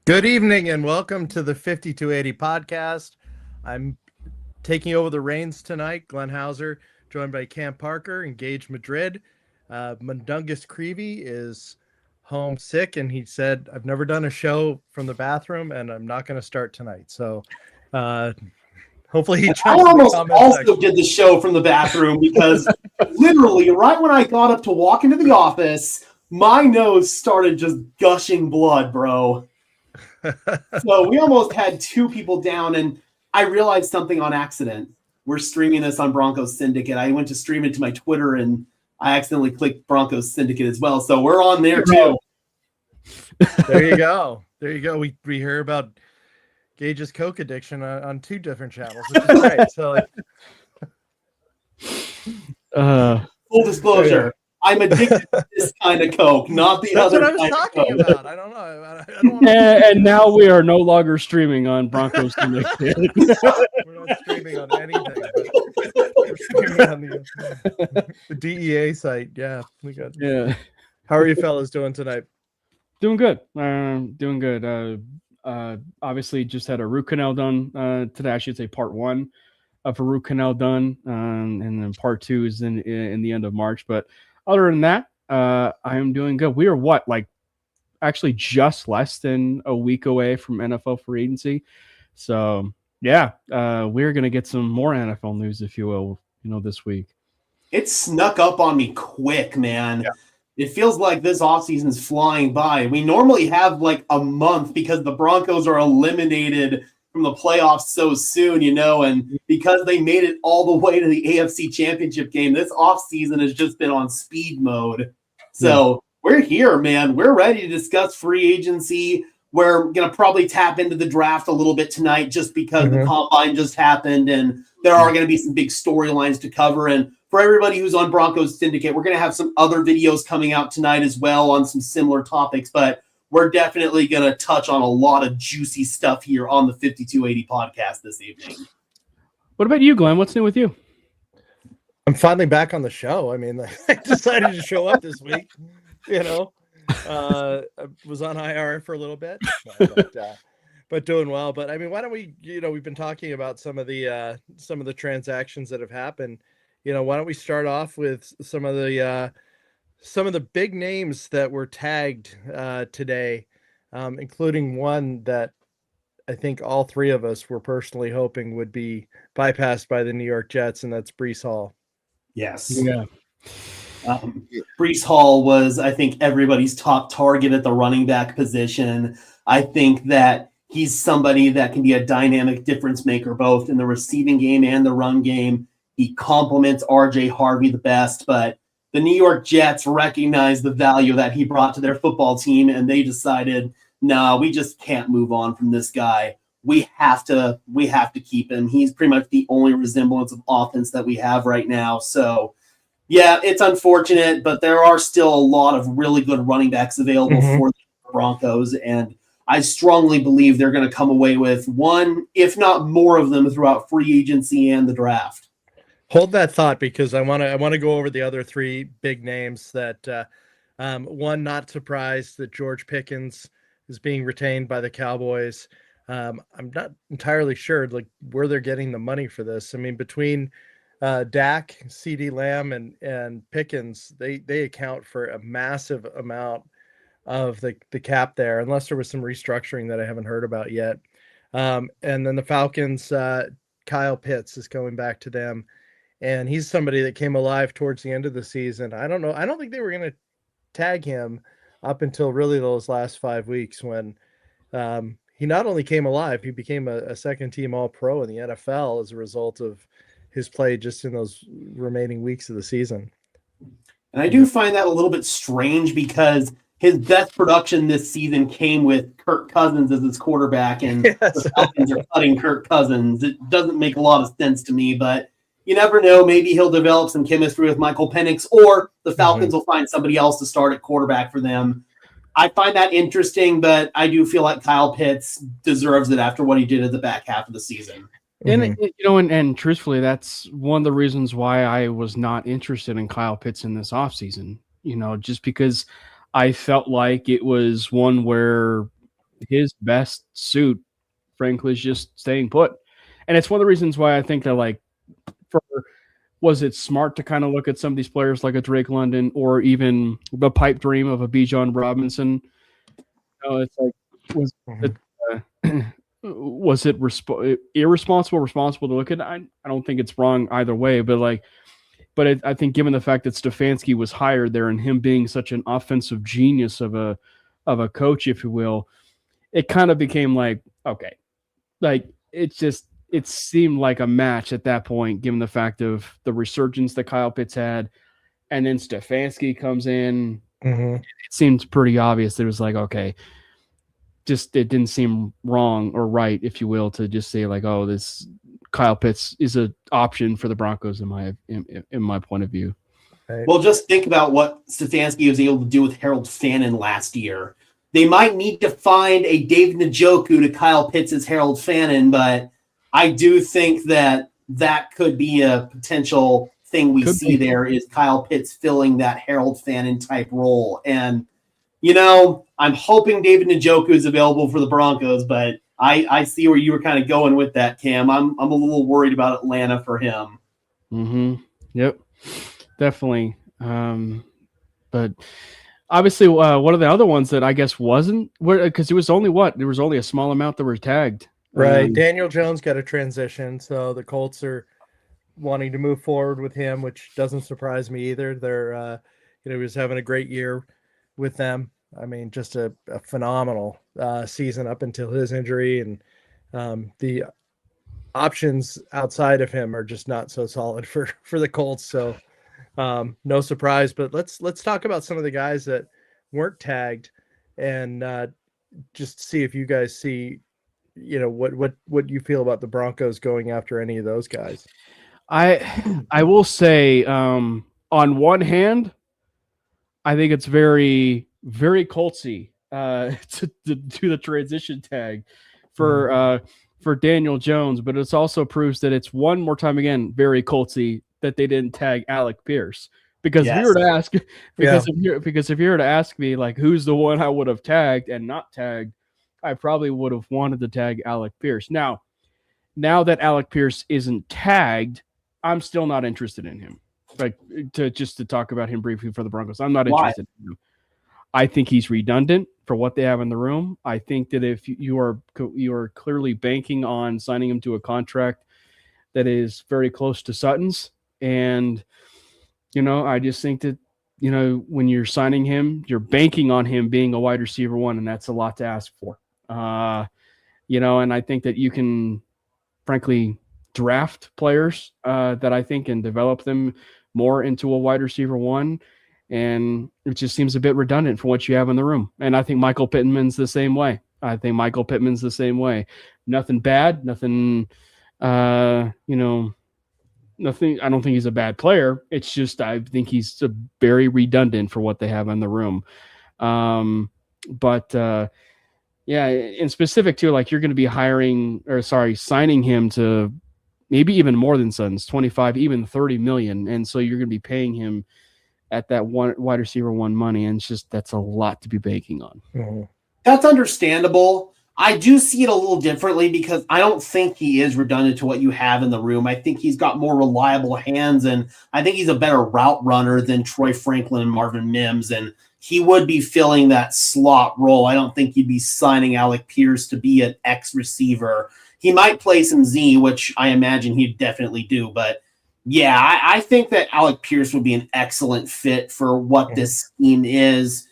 Good evening and welcome to the 5280 podcast. I'm taking over the reins tonight. Glenn Hauser, joined by Cam Parker, Engage Madrid. Mundungus Creevy is homesick, and he said, I've never done a show from the bathroom, and I'm not going to start tonight. So hopefully he jumps I in the almost comment also section. did the show from the bathroom because literally right when I got up to walk into the office, my nose started just gushing blood, bro. So we almost had two people down, and I realized something on accident. We're streaming this on Broncos Syndicate. I went to stream it to my Twitter, and I accidentally clicked Broncos Syndicate as well. So we're on there too. There you go. There you go. We hear about Gage's coke addiction on two different channels, which is great. So, full disclosure, I'm addicted to this kind of coke, not the that's other. what I was kind talking of coke. about. I don't know. I don't want And now we are no longer streaming on Broncos Syndicate. We're not streaming on anything. But we're streaming on the DEA site. Yeah, we got. Yeah, How are you fellas doing tonight? doing good. Doing good. Obviously, just had a root canal done today. I should say part one of a root canal done, and then part two is in the end of March. But other than that, I am doing good. We are actually just less than a week away from NFL free agency. So yeah, we're gonna get some more NFL news, if you will, this week. It snuck up on me quick, man. Yeah. It feels like this offseason is flying by. We normally have like a month because the Broncos are eliminated from the playoffs so soon, and because they made it all the way to the AFC Championship game, this offseason has just been on speed mode. So we're here, man. We're ready to discuss free agency. We're going to probably tap into the draft a little bit tonight just because the combine just happened and there are going to be some big storylines to cover. And for everybody who's on Broncos Syndicate, we're going to have some other videos coming out tonight as well on some similar topics, but we're definitely going to touch on a lot of juicy stuff here on the 5280 podcast this evening. What about you, Glenn? What's new with you? I'm finally back on the show. I mean, I decided to show up this week. I was on IR for a little bit, but doing well. But I mean, why don't we? We've been talking about some of the transactions that have happened. Why don't we start off with some of the big names that were tagged today, including one that I think all three of us were personally hoping would be bypassed by the New York Jets, and that's Breece Hall. Yes. Yeah. Breece Hall was, I think, everybody's top target at the running back position. I think that he's somebody that can be a dynamic difference maker, both in the receiving game and the run game. He complements RJ Harvey the best, but the New York Jets recognize the value that he brought to their football team, and they decided, no, we just can't move on from this guy. We have to keep him. He's pretty much the only resemblance of offense that we have right now. So, yeah, it's unfortunate, but there are still a lot of really good running backs available for the Broncos, and I strongly believe they're going to come away with one, if not more of them, throughout free agency and the draft. Hold that thought, because I want to go over the other three big names that one, not surprised that George Pickens is being retained by the Cowboys. I'm not entirely sure where they're getting the money for this. I mean, between Dak, CeeDee Lamb, and Pickens, they account for a massive amount of the cap there, unless there was some restructuring that I haven't heard about yet. And then the Falcons, Kyle Pitts is going back to them. And he's somebody that came alive towards the end of the season. I don't know. I don't think they were going to tag him up until really those last 5 weeks when he not only came alive, he became a second-team All-Pro in the NFL as a result of his play just in those remaining weeks of the season. And I do find that a little bit strange because his best production this season came with Kirk Cousins as his quarterback, and the Falcons are cutting Kirk Cousins. It doesn't make a lot of sense to me, but you never know. Maybe he'll develop some chemistry with Michael Penix, or the Falcons will find somebody else to start at quarterback for them. I find that interesting, but I do feel like Kyle Pitts deserves it after what he did at the back half of the season. And truthfully, that's one of the reasons why I was not interested in Kyle Pitts in this offseason, just because I felt like it was one where his best suit, frankly, is just staying put. And it's one of the reasons why I think that, like, was it smart to kind of look at some of these players like a Drake London or even the pipe dream of a Bijan Robinson? It's like, was it, was it irresponsible, responsible to look at? I don't think it's wrong either way, but I think given the fact that Stefanski was hired there and him being such an offensive genius of a coach, if you will, it kind of became like, okay, like it seemed like a match at that point, given the fact of the resurgence that Kyle Pitts had, and then Stefanski comes in. Mm-hmm. It seemed pretty obvious that it was like, okay, just it didn't seem wrong or right, if you will, to just say like, oh, this Kyle Pitts is an option for the Broncos in my point of view. Right. Well, just think about what Stefanski was able to do with Harold Fannin last year. They might need to find a David Njoku to Kyle Pitts' Harold Fannin, but I do think that could be a potential thing we see there is Kyle Pitts filling that Harold Fannin type role. And, I'm hoping David Njoku is available for the Broncos, but I see where you were kind of going with that, Cam. I'm a little worried about Atlanta for him. Mm-hmm. Yep, definitely. But obviously, one of the other ones that I guess wasn't, because there was only a small amount that were tagged. Right. Daniel Jones got a transition, so the Colts are wanting to move forward with him, which doesn't surprise me either. They're, he was having a great year with them. I mean, just a phenomenal season up until his injury, and the options outside of him are just not so solid for the Colts. So no surprise. But let's talk about some of the guys that weren't tagged, and just see if you guys see, what you feel about the Broncos going after any of those guys. I will say, on one hand, I think it's very, very Coltsy to do the transition tag for Daniel Jones, but it also proves that it's one more time again very Coltsy that they didn't tag Alec Pierce. Because if you were to ask, if you were to ask me like who's the one I would have tagged and not tagged, I probably would have wanted to tag Alec Pierce. Now that Alec Pierce isn't tagged, I'm still not interested in him. Like to talk about him briefly for the Broncos, I'm not interested in him. I think he's redundant for what they have in the room. I think that if you are clearly banking on signing him to a contract that is very close to Sutton's, and I just think that when you're signing him, you're banking on him being a wide receiver one, and that's a lot to ask for. And I think that you can, frankly, draft players that I think can develop them more into a wide receiver one, and it just seems a bit redundant for what you have in the room. And I think Michael Pittman's the same way. Nothing bad, nothing, nothing. I don't think he's a bad player. It's just I think he's very redundant for what they have in the room. Yeah, in specific too, like you're going to be signing him to maybe even more than Sutton's, 25, even 30 million. And so you're going to be paying him at that one wide receiver one money. And it's just, that's a lot to be banking on. Mm-hmm. That's understandable. I do see it a little differently because I don't think he is redundant to what you have in the room. I think he's got more reliable hands, and I think he's a better route runner than Troy Franklin and Marvin Mims, and he would be filling that slot role. I don't think you'd be signing Alec Pierce to be an X receiver. He might play some Z, which I imagine he'd definitely do, but yeah, I think that Alec Pierce would be an excellent fit for what this scheme is.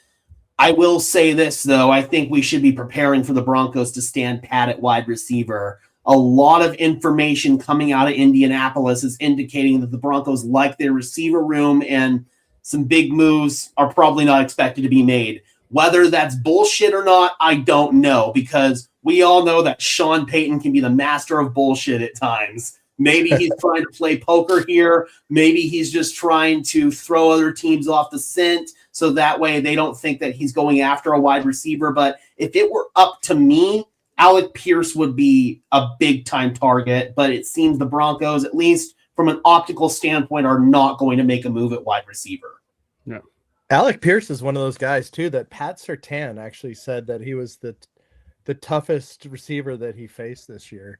I will say this, though. I think we should be preparing for the Broncos to stand pat at wide receiver. A lot of information coming out of Indianapolis is indicating that the Broncos like their receiver room, and some big moves are probably not expected to be made. Whether that's bullshit or not, I don't know, because we all know that Sean Payton can be the master of bullshit at times. Maybe he's trying to play poker here. Maybe he's just trying to throw other teams off the scent so that way they don't think that he's going after a wide receiver. But if it were up to me, Alec Pierce would be a big-time target. But it seems the Broncos, at least from an optical standpoint, are not going to make a move at wide receiver. Alec Pierce is one of those guys, too, that Pat Surtain actually said that he was the the toughest receiver that he faced this year.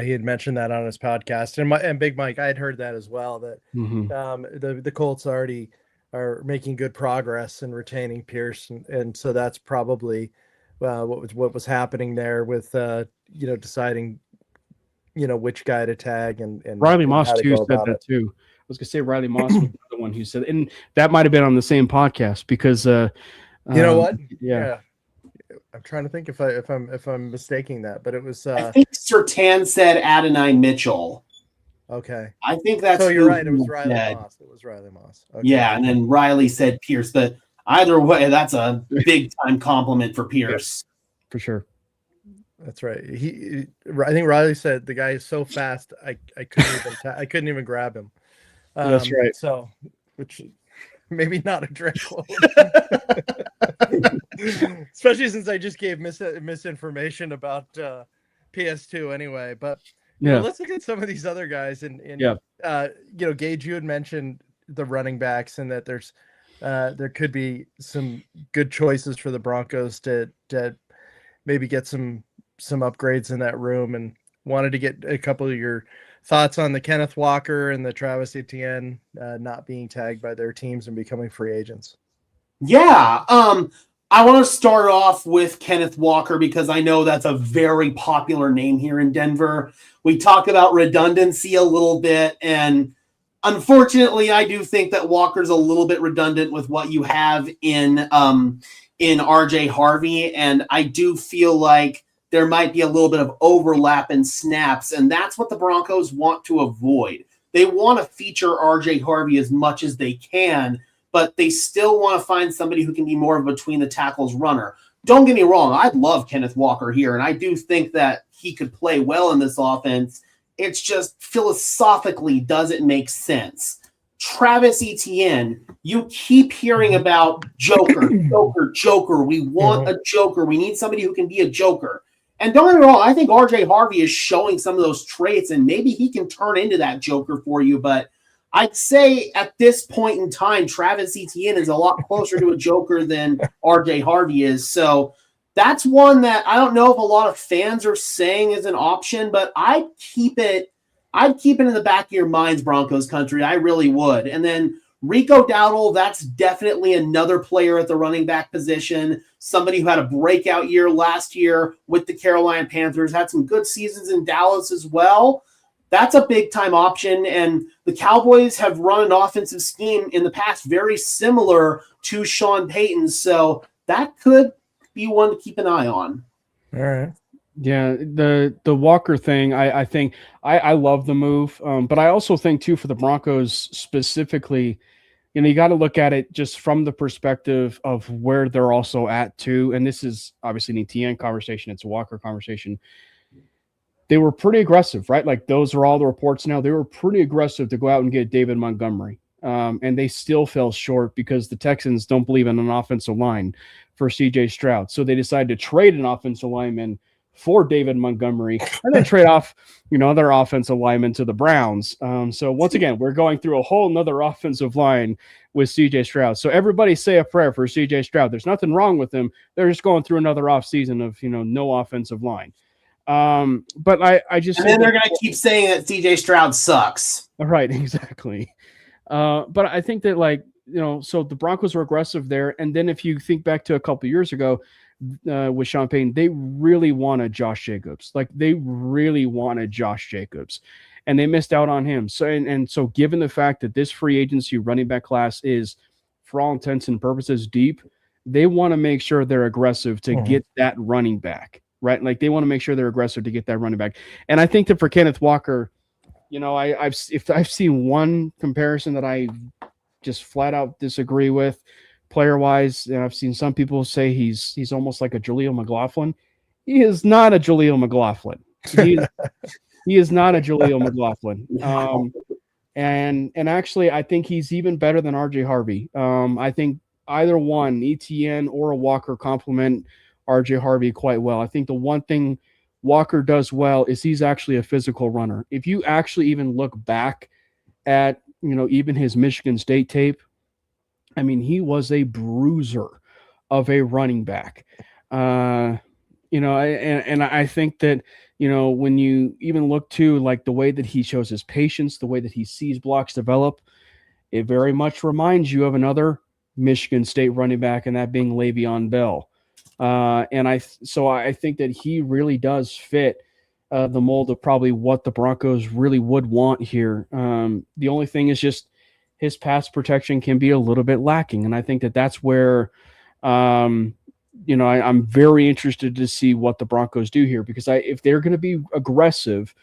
He had mentioned that on his podcast, and Big Mike, I had heard that as well. That the Colts already are making good progress in retaining Pierce, and so that's probably what was happening there with deciding which guy to tag and Riley Moss how to too go said about that it. too. I was gonna say Riley Moss was the one who said, and that might have been on the same podcast because You know what? Yeah. I'm trying to think if I'm mistaking that, but it was I think Sertan said Adonai Mitchell. okay. I think that's So you're who right. It was he Riley said. Moss. It was Riley Moss. Okay. Yeah, and then Riley said Pierce. But either way, that's a big time compliment for Pierce. for sure. That's right. I think Riley said the guy is so fast I couldn't even grab him. That's right. So, which maybe not a direct quote, especially since I just gave misinformation about PS2 anyway. But let's look at some of these other guys. And Gage, you had mentioned the running backs and that there could be some good choices for the Broncos to maybe get some upgrades in that room, and wanted to get a couple of your thoughts on the Kenneth Walker and the Travis Etienne not being tagged by their teams and becoming free agents. Yeah. I want to start off with Kenneth Walker because I know that's a very popular name here in Denver. We talk about redundancy a little bit, and unfortunately, I do think that Walker's a little bit redundant with what you have in RJ Harvey, and I do feel like there might be a little bit of overlap in snaps, and that's what the Broncos want to avoid. They want to feature RJ Harvey as much as they can, but they still want to find somebody who can be more of a between the tackles runner. Don't get me wrong, I love Kenneth Walker here, and I do think that he could play well in this offense. It's just philosophically doesn't make sense. Travis Etienne, you keep hearing about Joker. We want a Joker. We need somebody who can be a Joker. And don't get me wrong, I think RJ Harvey is showing some of those traits, and maybe he can turn into that Joker for you. But I'd say at this point in time, Travis Etienne is a lot closer to a Joker than RJ Harvey is. So that's one that I don't know if a lot of fans are saying is an option, but I'd keep it in the back of your minds, Broncos country. I really would. And then Rico Dowdle, that's definitely another player at the running back position, somebody who had a breakout year last year with the Carolina Panthers, had some good seasons in Dallas as well. That's a big-time option, and the Cowboys have run an offensive scheme in the past very similar to Sean Payton's, so that could be one to keep an eye on. All right. Yeah, the Walker thing, I think I love the move, but I also think too for the Broncos specifically, you got to look at it just from the perspective of where they're also at too. And this is obviously an ETN conversation; it's a Walker conversation. They were pretty aggressive, right? Like those are all the reports now. They were pretty aggressive to go out and get David Montgomery, and they still fell short because the Texans don't believe in an offensive line for CJ Stroud, so they decided to trade an offensive lineman for David Montgomery and then trade off, other offensive linemen to the Browns. So once again, we're going through a whole nother offensive line with CJ Stroud. So everybody say a prayer for CJ Stroud. There's nothing wrong with him. They're just going through another offseason of, no offensive line. But I just, and then they're going to keep saying that CJ Stroud sucks. Right. Exactly. But I think that so the Broncos were aggressive there. And then if you think back to a couple of years ago, with Sean Payton, they really wanted Josh Jacobs. And they missed out on him. So, and so given the fact that this free agency running back class is, for all intents and purposes, deep, they want to make sure they're aggressive to get that running back, right? Like they want to make sure they're aggressive to get that running back. And I think that for Kenneth Walker, I've seen one comparison that I just flat out disagree with. Player wise, I've seen some people say he's almost like a Jaleel McLaughlin. He is not a Jaleel McLaughlin. He is not a Jaleel McLaughlin. And actually, I think he's even better than RJ Harvey. I think either one, ETN or a Walker, complement RJ Harvey quite well. I think the one thing Walker does well is he's actually a physical runner. If you actually even look back at even his Michigan State tape, I mean, he was a bruiser of a running back. and I think that, when you even look to like the way that he shows his patience, the way that he sees blocks develop, it very much reminds you of another Michigan State running back, and that being Le'Veon Bell. So I think that he really does fit the mold of probably what the Broncos really would want here. The only thing is just his pass protection can be a little bit lacking, and I think that that's where I'm very interested to see what the Broncos do here, because if they're going to be aggressive,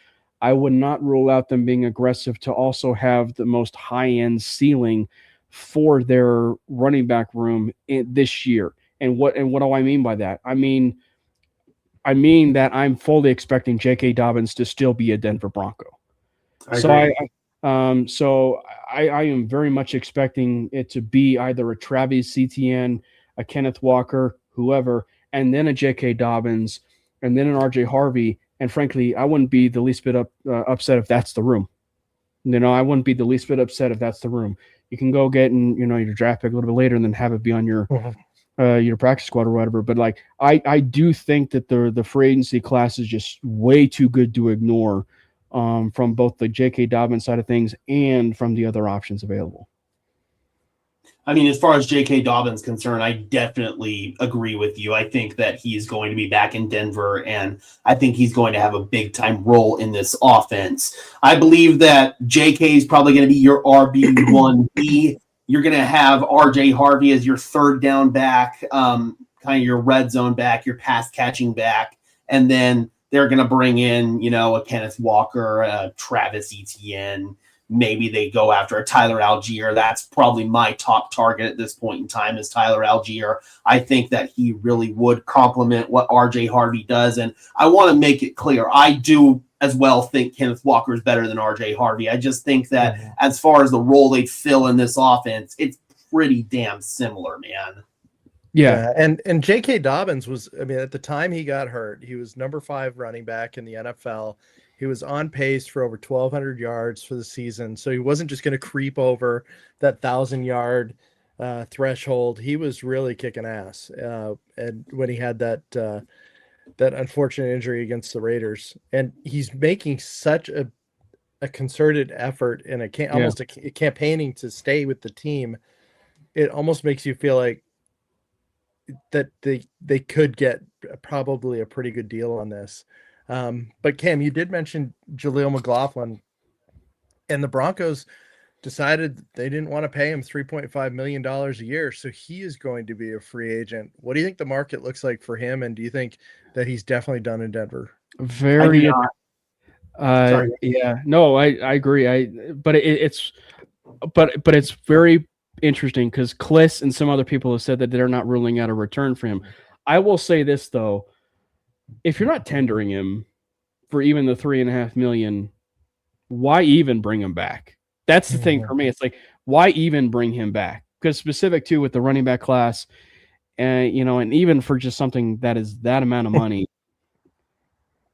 I would not rule out them being aggressive to also have the most high-end ceiling for their running back room this year. And what do I mean by that? I mean that I'm fully expecting J.K. Dobbins to still be a Denver Bronco. I am very much expecting it to be either a Travis Etienne, a Kenneth Walker, whoever, and then a J.K. Dobbins, and then an R.J. Harvey. And frankly, I wouldn't be the least bit upset if that's the room. I wouldn't be the least bit upset if that's the room. You can go get your draft pick a little bit later and then have it be on your practice squad or whatever. But like, I do think that the free agency class is just way too good to ignore from both the J.K. Dobbins side of things and from the other options available. I mean, as far as J.K. Dobbins concerned, I definitely agree with you. I think that he's going to be back in Denver, and I think he's going to have a big-time role in this offense. I believe that J.K. is probably going to be your RB1B. You're going to have R.J. Harvey as your third down back, kind of your red zone back, your pass-catching back, and then they're going to bring in, a Kenneth Walker, a Travis Etienne. Maybe they go after a Tyler Algier. That's probably my top target at this point in time is Tyler Algier. I think that he really would complement what R.J. Harvey does. And I want to make it clear, I do as well think Kenneth Walker is better than R.J. Harvey. I just think that as far as the role they fill in this offense, it's pretty damn similar, man. Yeah. And J.K. Dobbins was, at the time he got hurt, he was number 5 running back in the NFL. He was on pace for over 1,200 yards for the season. So he wasn't just going to creep over that 1,000-yard threshold. He was really kicking ass. And when he had that unfortunate injury against the Raiders, and he's making such a concerted effort and almost a campaigning to stay with the team, it almost makes you feel like that they could get probably a pretty good deal on this. But Cam, you did mention Jaleel McLaughlin, and the Broncos decided they didn't want to pay him $3.5 million a year. So he is going to be a free agent. What do you think the market looks like for him? And do you think that he's definitely done in Denver? Very, yeah, no, I agree. But it's very interesting because Kliss and some other people have said that they're not ruling out a return for him. I will say this though. If you're not tendering him for even the $3.5 million, why even bring him back? That's the thing for me. It's like, why even bring him back? Because specific to with the running back class, and even for just something that is that amount of money,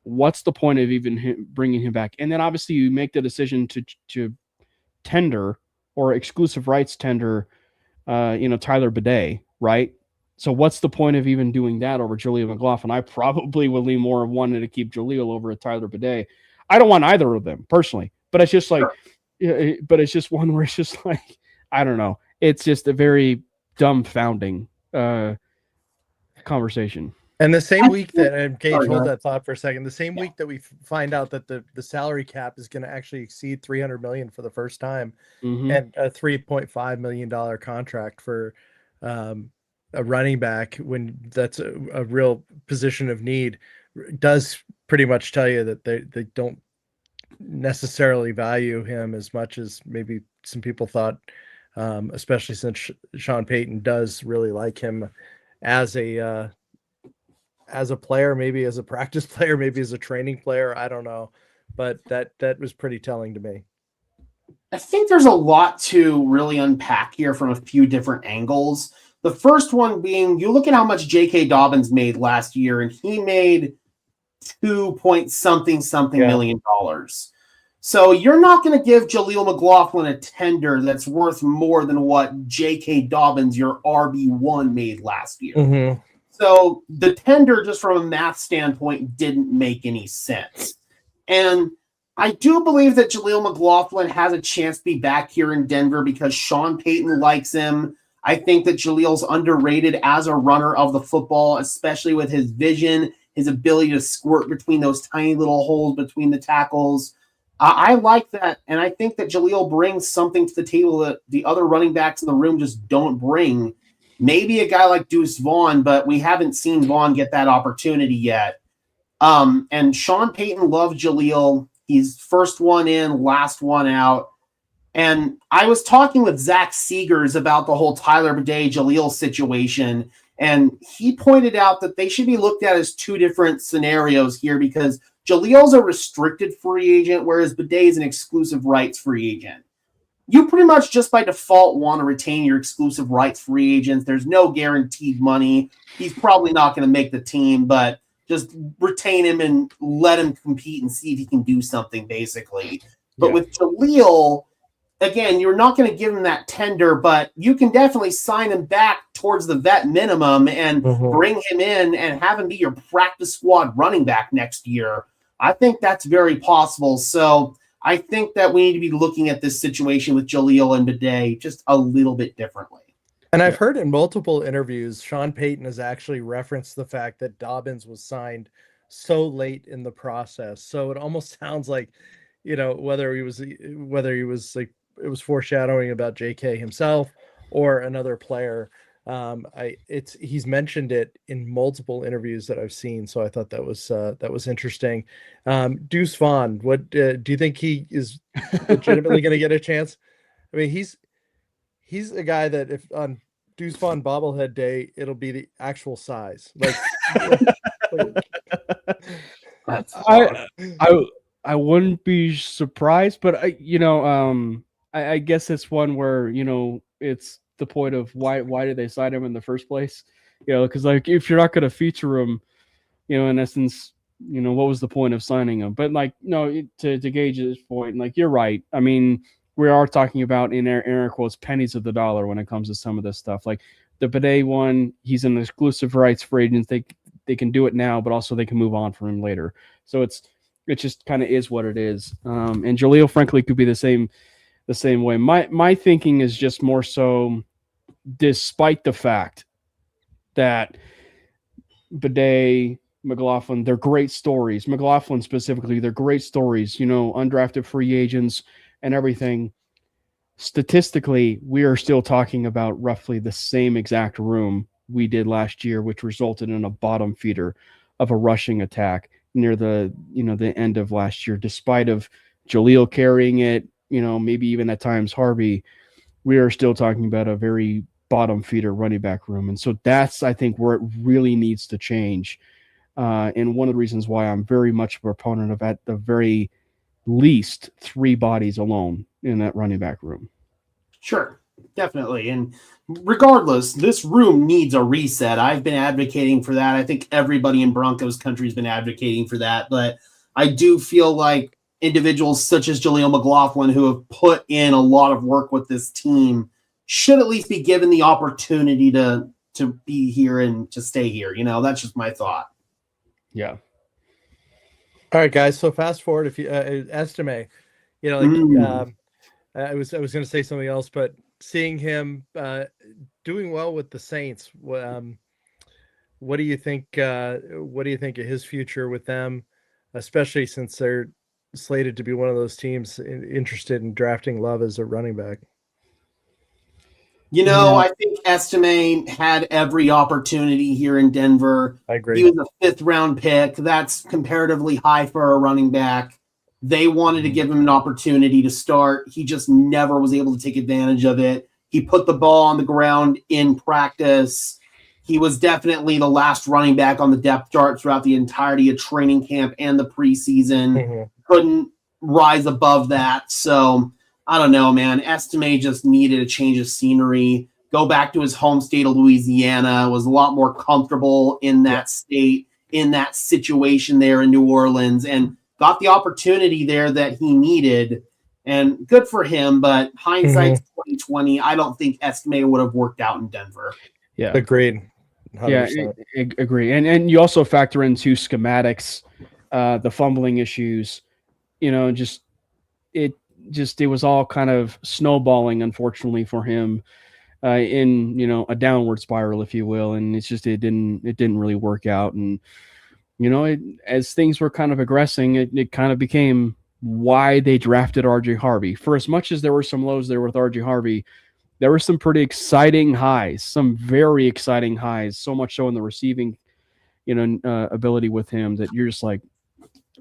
what's the point of even bringing him back? And then obviously you make the decision to tender or exclusive rights tender, Tyler Bidet, right? So what's the point of even doing that over Jaleel McLaughlin? I probably would lean more of wanting to keep Jaleel over at Tyler Bidet. I don't want either of them personally, but it's just like, but it's just one where it's just like, I don't know. It's just a very dumbfounding conversation. And the same week that Gage, hold that thought for a second. The same week that we find out that the salary cap is going to actually exceed $300 million for the first time, and a $3.5 million contract for a running back, when that's a real position of need, does pretty much tell you that they don't necessarily value him as much as maybe some people thought, especially since Sean Payton does really like him as a player, maybe as a practice player, maybe as a training player. I don't know, but that was pretty telling to me. I think there's a lot to really unpack here from a few different angles. The first one being, you look at how much J.K. Dobbins made last year, and he made $2.something million. So you're not going to give Jaleel McLaughlin a tender that's worth more than what J.K. Dobbins, your RB1, made last year. So the tender, just from a math standpoint, didn't make any sense. And I do believe that Jaleel McLaughlin has a chance to be back here in Denver because Sean Payton likes him. I think that Jaleel's underrated as a runner of the football, especially with his vision, his ability to squirt between those tiny little holes between the tackles. I like that, and I think that Jaleel brings something to the table that the other running backs in the room just don't bring. Maybe a guy like Deuce Vaughn, but we haven't seen Vaughn get that opportunity yet. And Sean Payton loved Jaleel. He's first one in, last one out. And I was talking with Zach Seegers about the whole Tyler Bidet Jaleel situation, and he pointed out that they should be looked at as two different scenarios here because Jaleel's a restricted free agent, whereas Bidet is an exclusive rights free agent. You pretty much just by default want to retain your exclusive rights free agents. There's no guaranteed money. He's probably not going to make the team, but just retain him and let him compete and see if he can do something, basically. But with Jaleel, again, you're not going to give him that tender, but you can definitely sign him back towards the vet minimum and bring him in and have him be your practice squad running back next year. I think that's very possible. So I think that we need to be looking at this situation with Jaleel and Bidet just a little bit differently. And I've heard in multiple interviews, Sean Payton has actually referenced the fact that Dobbins was signed so late in the process. So it almost sounds like, whether he was like, it was foreshadowing about JK himself or another player. He's mentioned it in multiple interviews that I've seen. So I thought that was interesting. Deuce Vaughn, what do you think he is legitimately going to get a chance? I mean, he's a guy that if on Deuce Vaughn bobblehead day, it'll be the actual size. I wouldn't be surprised, but I guess it's one where, it's the point of why did they sign him in the first place? Because like if you're not going to feature him, in essence, what was the point of signing him? But to gauge his point, like you're right. I mean, we are talking about in air quotes pennies of the dollar when it comes to some of this stuff. Like the Bidet one, he's an exclusive rights for agents. They can do it now, but also they can move on from him later. So it just kind of is what it is. And Jaleel, frankly, could be the same way. My thinking is just more so, despite the fact that Bidet, McLaughlin, they're great stories. McLaughlin specifically, they're great stories. Undrafted free agents and everything. Statistically, we are still talking about roughly the same exact room we did last year, which resulted in a bottom feeder of a rushing attack near the end of last year, despite of Jaleel carrying it, maybe even at times Harvey, we are still talking about a very bottom feeder running back room. And so that's, I think, where it really needs to change. And one of the reasons why I'm very much a proponent of, at the very least, 3 bodies alone in that running back room. Sure, definitely. And regardless, this room needs a reset. I've been advocating for that. I think everybody in Broncos country has been advocating for that. But I do feel like individuals such as Jaleel McLaughlin, who have put in a lot of work with this team, should at least be given the opportunity to be here and to stay here. That's just my thought. Yeah. All right, guys. So fast forward, if you Estime, I was going to say something else, but seeing him doing well with the Saints, what do you think? What do you think of his future with them, especially since they're slated to be one of those teams interested in drafting Love as a running back? I think Estime had every opportunity here in Denver. I agree. He was a 5th round pick. That's comparatively high for a running back. They wanted to give him an opportunity to start. He just never was able to take advantage of it. He put the ball on the ground in practice. He was definitely the last running back on the depth chart throughout the entirety of training camp and the preseason. Couldn't rise above that. So I don't know, man. Estime just needed a change of scenery. Go back to his home state of Louisiana. Was a lot more comfortable in that state, in that situation there in New Orleans, and got the opportunity there that he needed. And good for him, but hindsight's 2020. I don't think Estime would have worked out in Denver. Yeah, agreed. Yeah, 100%. agree. And you also factor into schematics, the fumbling issues. It was all kind of snowballing, unfortunately for him, in a downward spiral, if you will. And it didn't really work out. And as things were kind of progressing, it kind of became why they drafted RJ Harvey. For as much as there were some lows there with RJ Harvey, there were some pretty exciting highs, some very exciting highs, so much so in the receiving, ability with him that you're just like,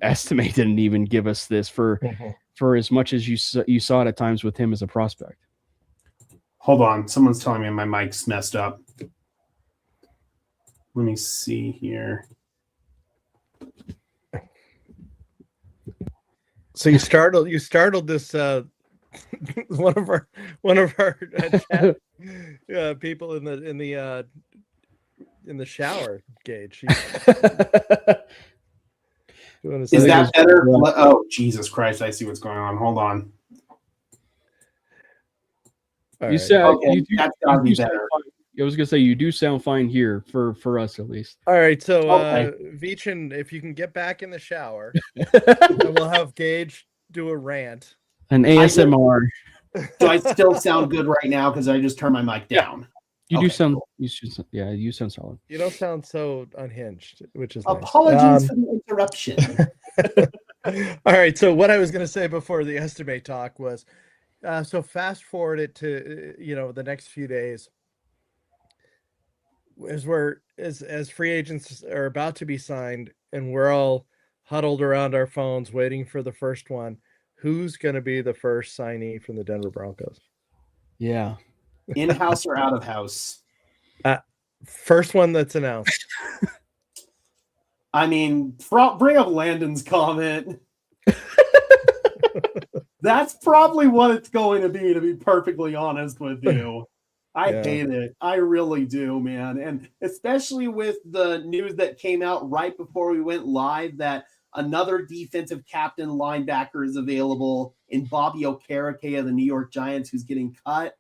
estimate didn't even give us this for as much as you saw it at times with him as a prospect. Hold on. Someone's telling me my mic's messed up. Let me see here. So you startled this one of our chat, people in the shower, Gage. Is that better? Oh, Jesus Christ. I see what's going on. Hold on. You said okay, that's gotta be better. I was gonna say you do sound fine here for us at least. All right, so Vichin, if you can get back in the shower, we'll have Gage do a rant. An ASMR. Do I still sound good right now? Because I just turned my mic down. You do sound. Cool. You sound solid. You don't sound so unhinged, which is apologies for the interruption. All right, so what I was gonna say before the estimate talk was, so fast forward it to the next few days. As free agents are about to be signed and we're all huddled around our phones waiting for the first one, who's going to be the first signee from the Denver Broncos? Yeah. In-house or out of house? First one that's announced. I mean, bring up Landon's comment. That's probably what it's going to be perfectly honest with you. I hate it. I really do, man. And especially with the news that came out right before we went live that another defensive captain linebacker is available in Bobby Okereke of the New York Giants who's getting cut.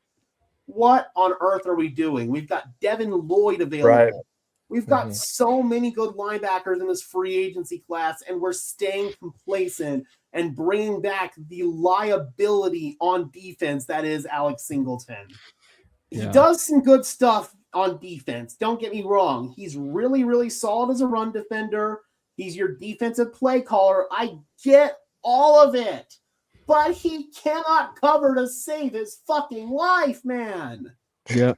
What on earth are we doing? We've got Devin Lloyd available. Right. We've got so many good linebackers in this free agency class, and we're staying complacent and bringing back the liability on defense that is Alex Singleton. He does some good stuff on defense. Don't get me wrong. He's really, really solid as a run defender. He's your defensive play caller. I get all of it. But he cannot cover to save his fucking life, man. Yeah.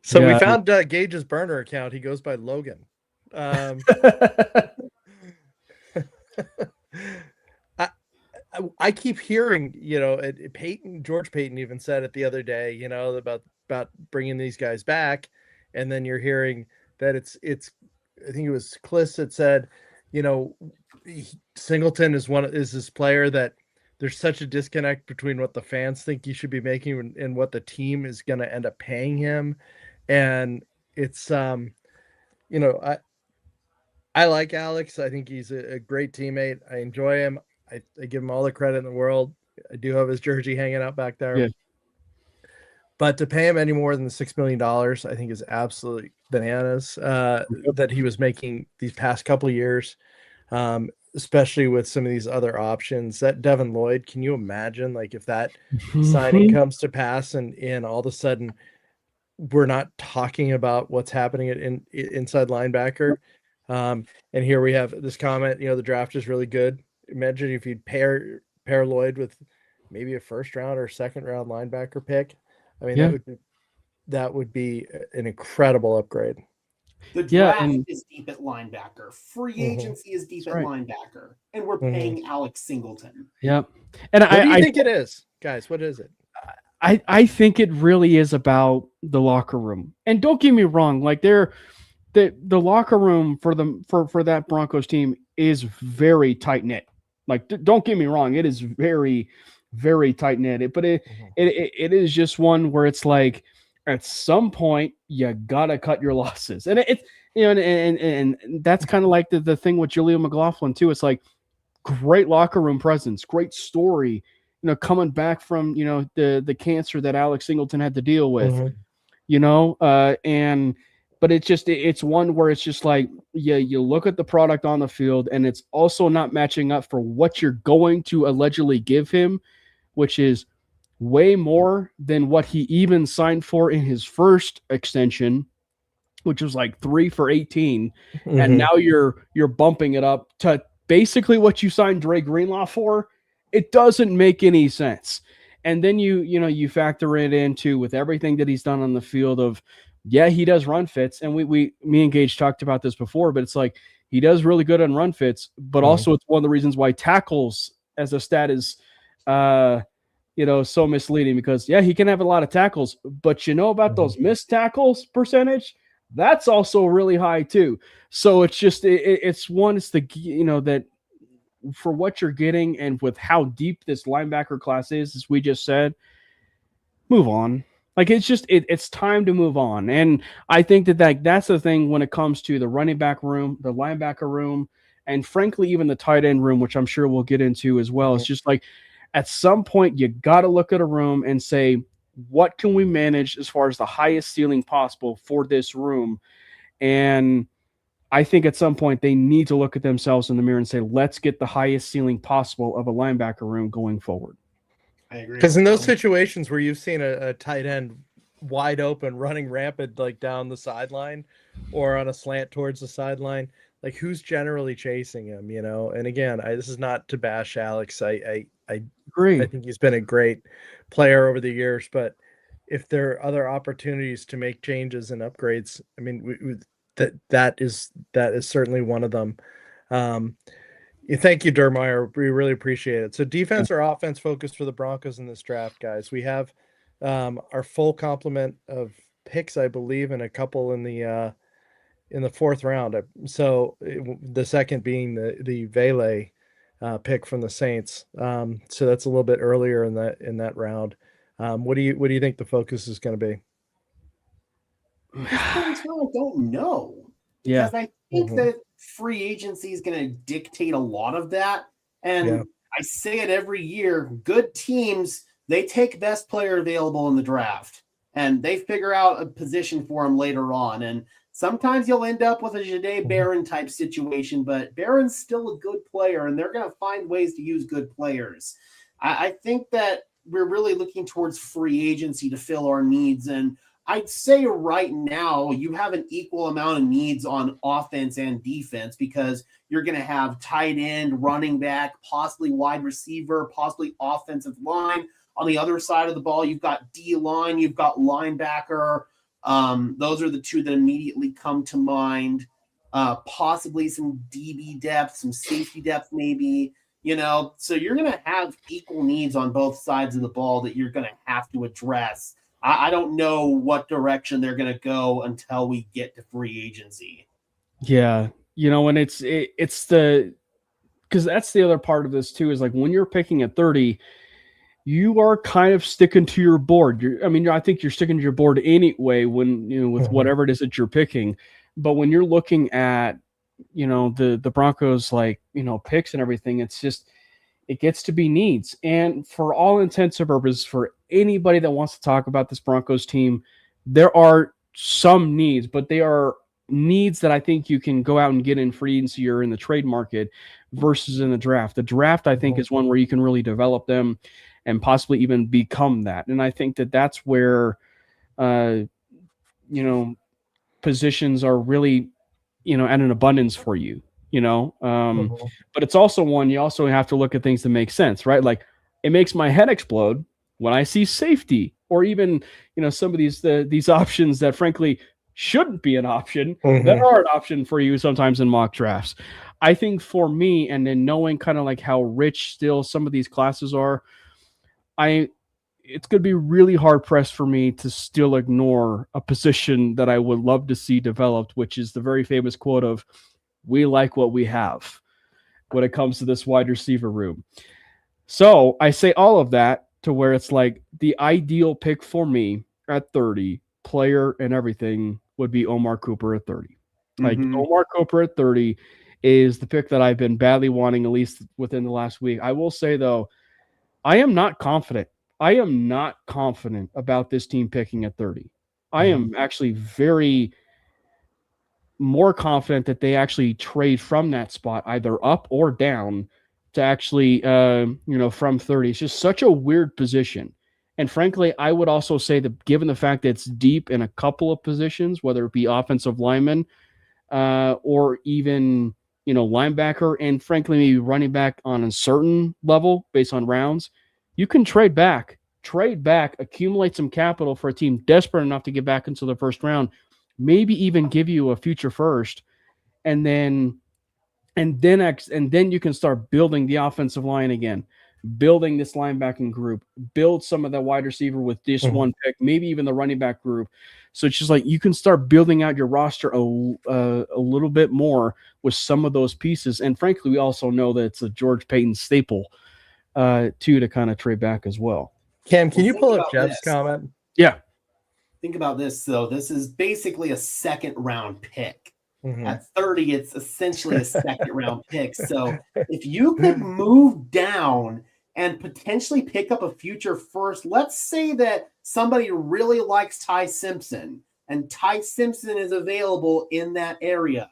So we found Gage's burner account. He goes by Logan. I keep hearing, George Payton even said it the other day, about bringing these guys back, and then you're hearing that it's I think it was Kliss that said, Singleton is this player that there's such a disconnect between what the fans think he should be making and what the team is going to end up paying him, and it's I like Alex. I think he's a great teammate. I enjoy him. I give him all the credit in the world. I do have his jersey hanging out back there. Yeah. But to pay him any more than the $6 million, I think is absolutely bananas that he was making these past couple of years, especially with some of these other options. That Devin Lloyd, can you imagine if that signing comes to pass and all of a sudden we're not talking about what's happening at inside linebacker? And here we have this comment, the draft is really good. Imagine if you'd pair Lloyd with maybe a first round or second round linebacker pick. I mean, that would be an incredible upgrade. The draft is deep at linebacker. Free agency is deep at linebacker. And we're paying Alex Singleton. Yep. And what do you think it is? Guys, what is it? I think it really is about the locker room. And don't get me wrong, the locker room for that Broncos team is very tight knit. Don't get me wrong, it is very, very tight knit. But it is just one where it's at some point you gotta cut your losses, and and that's kind of like the thing with Jaleel McLaughlin too. It's great locker room presence, great story. Coming back from the cancer that Alex Singleton had to deal with, and but it's one where it's just like, yeah, you look at the product on the field and it's also not matching up for what you're going to allegedly give him, which is way more than what he even signed for in his first extension, which was like 3 for 18. Mm-hmm. And now you're bumping it up to basically what you signed Dre Greenlaw for. It doesn't make any sense. And then you factor it into with everything that he's done on the field of, yeah, he does run fits. And me and Gage talked about this before, but it's like he does really good on run fits, but also it's one of the reasons why tackles as a stat is, so misleading because, yeah, he can have a lot of tackles, but about those missed tackles percentage, that's also really high too. So it's just, it's that for what you're getting and with how deep this linebacker class is, as we just said, move on. Like it's time to move on. And I think that's the thing when it comes to the running back room, the linebacker room, and frankly, even the tight end room, which I'm sure we'll get into as well. It's just like at some point you got to look at a room and say, what can we manage as far as the highest ceiling possible for this room? And I think at some point they need to look at themselves in the mirror and say, let's get the highest ceiling possible of a linebacker room going forward. I agree. Because in those situations where you've seen a tight end wide open, running rampant, like down the sideline or on a slant towards the sideline, like who's generally chasing him, And again, this is not to bash Alex. I agree. I think he's been a great player over the years, but if there are other opportunities to make changes and upgrades, I mean, that is certainly one of them. Thank you, Dermeyer. We really appreciate it. So defense or offense focused for the Broncos in this draft, guys. We have our full complement of picks, I believe, and a couple in the fourth round. So the second being the Vele pick from the Saints. So that's a little bit earlier in that round. What do you think the focus is going to be? I don't know. Yeah, because I think that free agency is going to dictate a lot of that. And I say it every year, good teams, they take best player available in the draft and they figure out a position for him later on. And sometimes you'll end up with a Jahdae Barron type situation, but Barron's still a good player and they're going to find ways to use good players. I think that we're really looking towards free agency to fill our needs. And I'd say right now you have an equal amount of needs on offense and defense because you're going to have tight end, running back, possibly wide receiver, possibly offensive line. On the other side of the ball, you've got D-line, you've got linebacker. Those are the two that immediately come to mind. Possibly some DB depth, some safety depth maybe. So you're going to have equal needs on both sides of the ball that you're going to have to address. I don't know what direction they're going to go until we get to free agency. Yeah. And it's because that's the other part of this too, is like when you're picking at 30, you are kind of sticking to your board. I think you're sticking to your board anyway when, with whatever it is that you're picking. But when you're looking at, the Broncos, picks and everything, it's just, it gets to be needs. And for all intents and purposes, for anybody that wants to talk about this Broncos team, there are some needs, but they are needs that I think you can go out and get in free agency or in the trade market versus in the draft. The draft, I think, is one where you can really develop them and possibly even become that. And I think that that's where, positions are really, at an abundance for you. But it's also one you also have to look at things that make sense, right? Like it makes my head explode when I see safety or even, some of these options that frankly shouldn't be an option that are an option for you sometimes in mock drafts. I think for me, and then knowing kind of like how rich still some of these classes are, it's going to be really hard pressed for me to still ignore a position that I would love to see developed, which is the very famous quote of, "We like what we have," when it comes to this wide receiver room. So I say all of that to where it's like the ideal pick for me at 30, player and everything, would be Omar Cooper at 30. Like Omar Cooper at 30 is the pick that I've been badly wanting, at least within the last week. I will say though, I am not confident. I am not confident about this team picking at 30. I am actually very more confident that they actually trade from that spot, either up or down, to actually, from 30. It's just such a weird position. And frankly, I would also say that given the fact that it's deep in a couple of positions, whether it be offensive lineman or even, linebacker, and frankly, maybe running back on a certain level based on rounds, you can trade back, accumulate some capital for a team desperate enough to get back into the first round, maybe even give you a future first, and then you can start building the offensive line again, building this linebacking group, build some of that wide receiver with this one pick, maybe even the running back group. So it's just like you can start building out your roster a little bit more with some of those pieces. And frankly, we also know that it's a George Paton staple too, to kind of trade back as well. Cam, can you pull up Jeff's comment? Yeah. Think about this, though. This is basically a second round pick. Mhm. At 30, it's essentially a second round pick. So if you could move down and potentially pick up a future first, let's say that somebody really likes Ty Simpson and Ty Simpson is available in that area,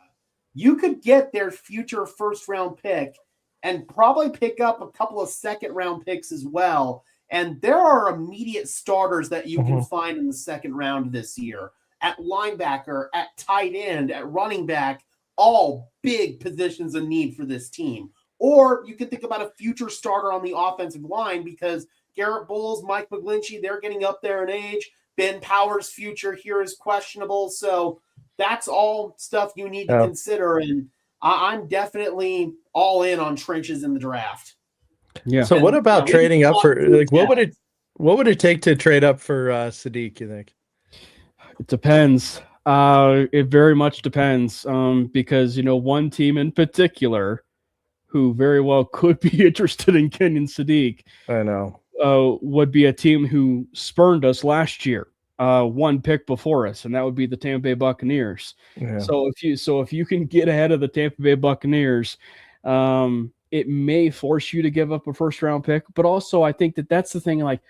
you could get their future first round pick and probably pick up a couple of second round picks as well. And there are immediate starters that you can find in the second round this year. At linebacker, at tight end, at running back, all big positions of need for this team. Or you can think about a future starter on the offensive line because Garrett Bowles, Mike McGlinchey, they're getting up there in age. Ben Powers' future here is questionable. So that's all stuff you need to consider. And I'm definitely all in on trenches in the draft. Yeah. So what about trading up for, like, what would it take to trade up for Sadiq, you think? It depends. It very much depends because, one team in particular who very well could be interested in Kenyon Sadiq. I know. Would be a team who spurned us last year, one pick before us, and that would be the Tampa Bay Buccaneers. Yeah. So if you can get ahead of the Tampa Bay Buccaneers, it may force you to give up a first round pick, but also I think that's the thing. Like,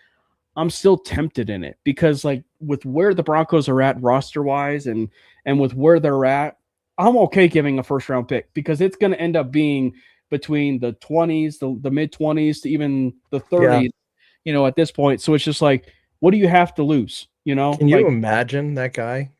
I'm still tempted in it because, like, with where the Broncos are at roster wise and with where they're at, I'm okay giving a first round pick because it's going to end up being between the 20s, the mid 20s to even the 30s, at this point. So it's just like, what do you have to lose? Can you imagine that guy?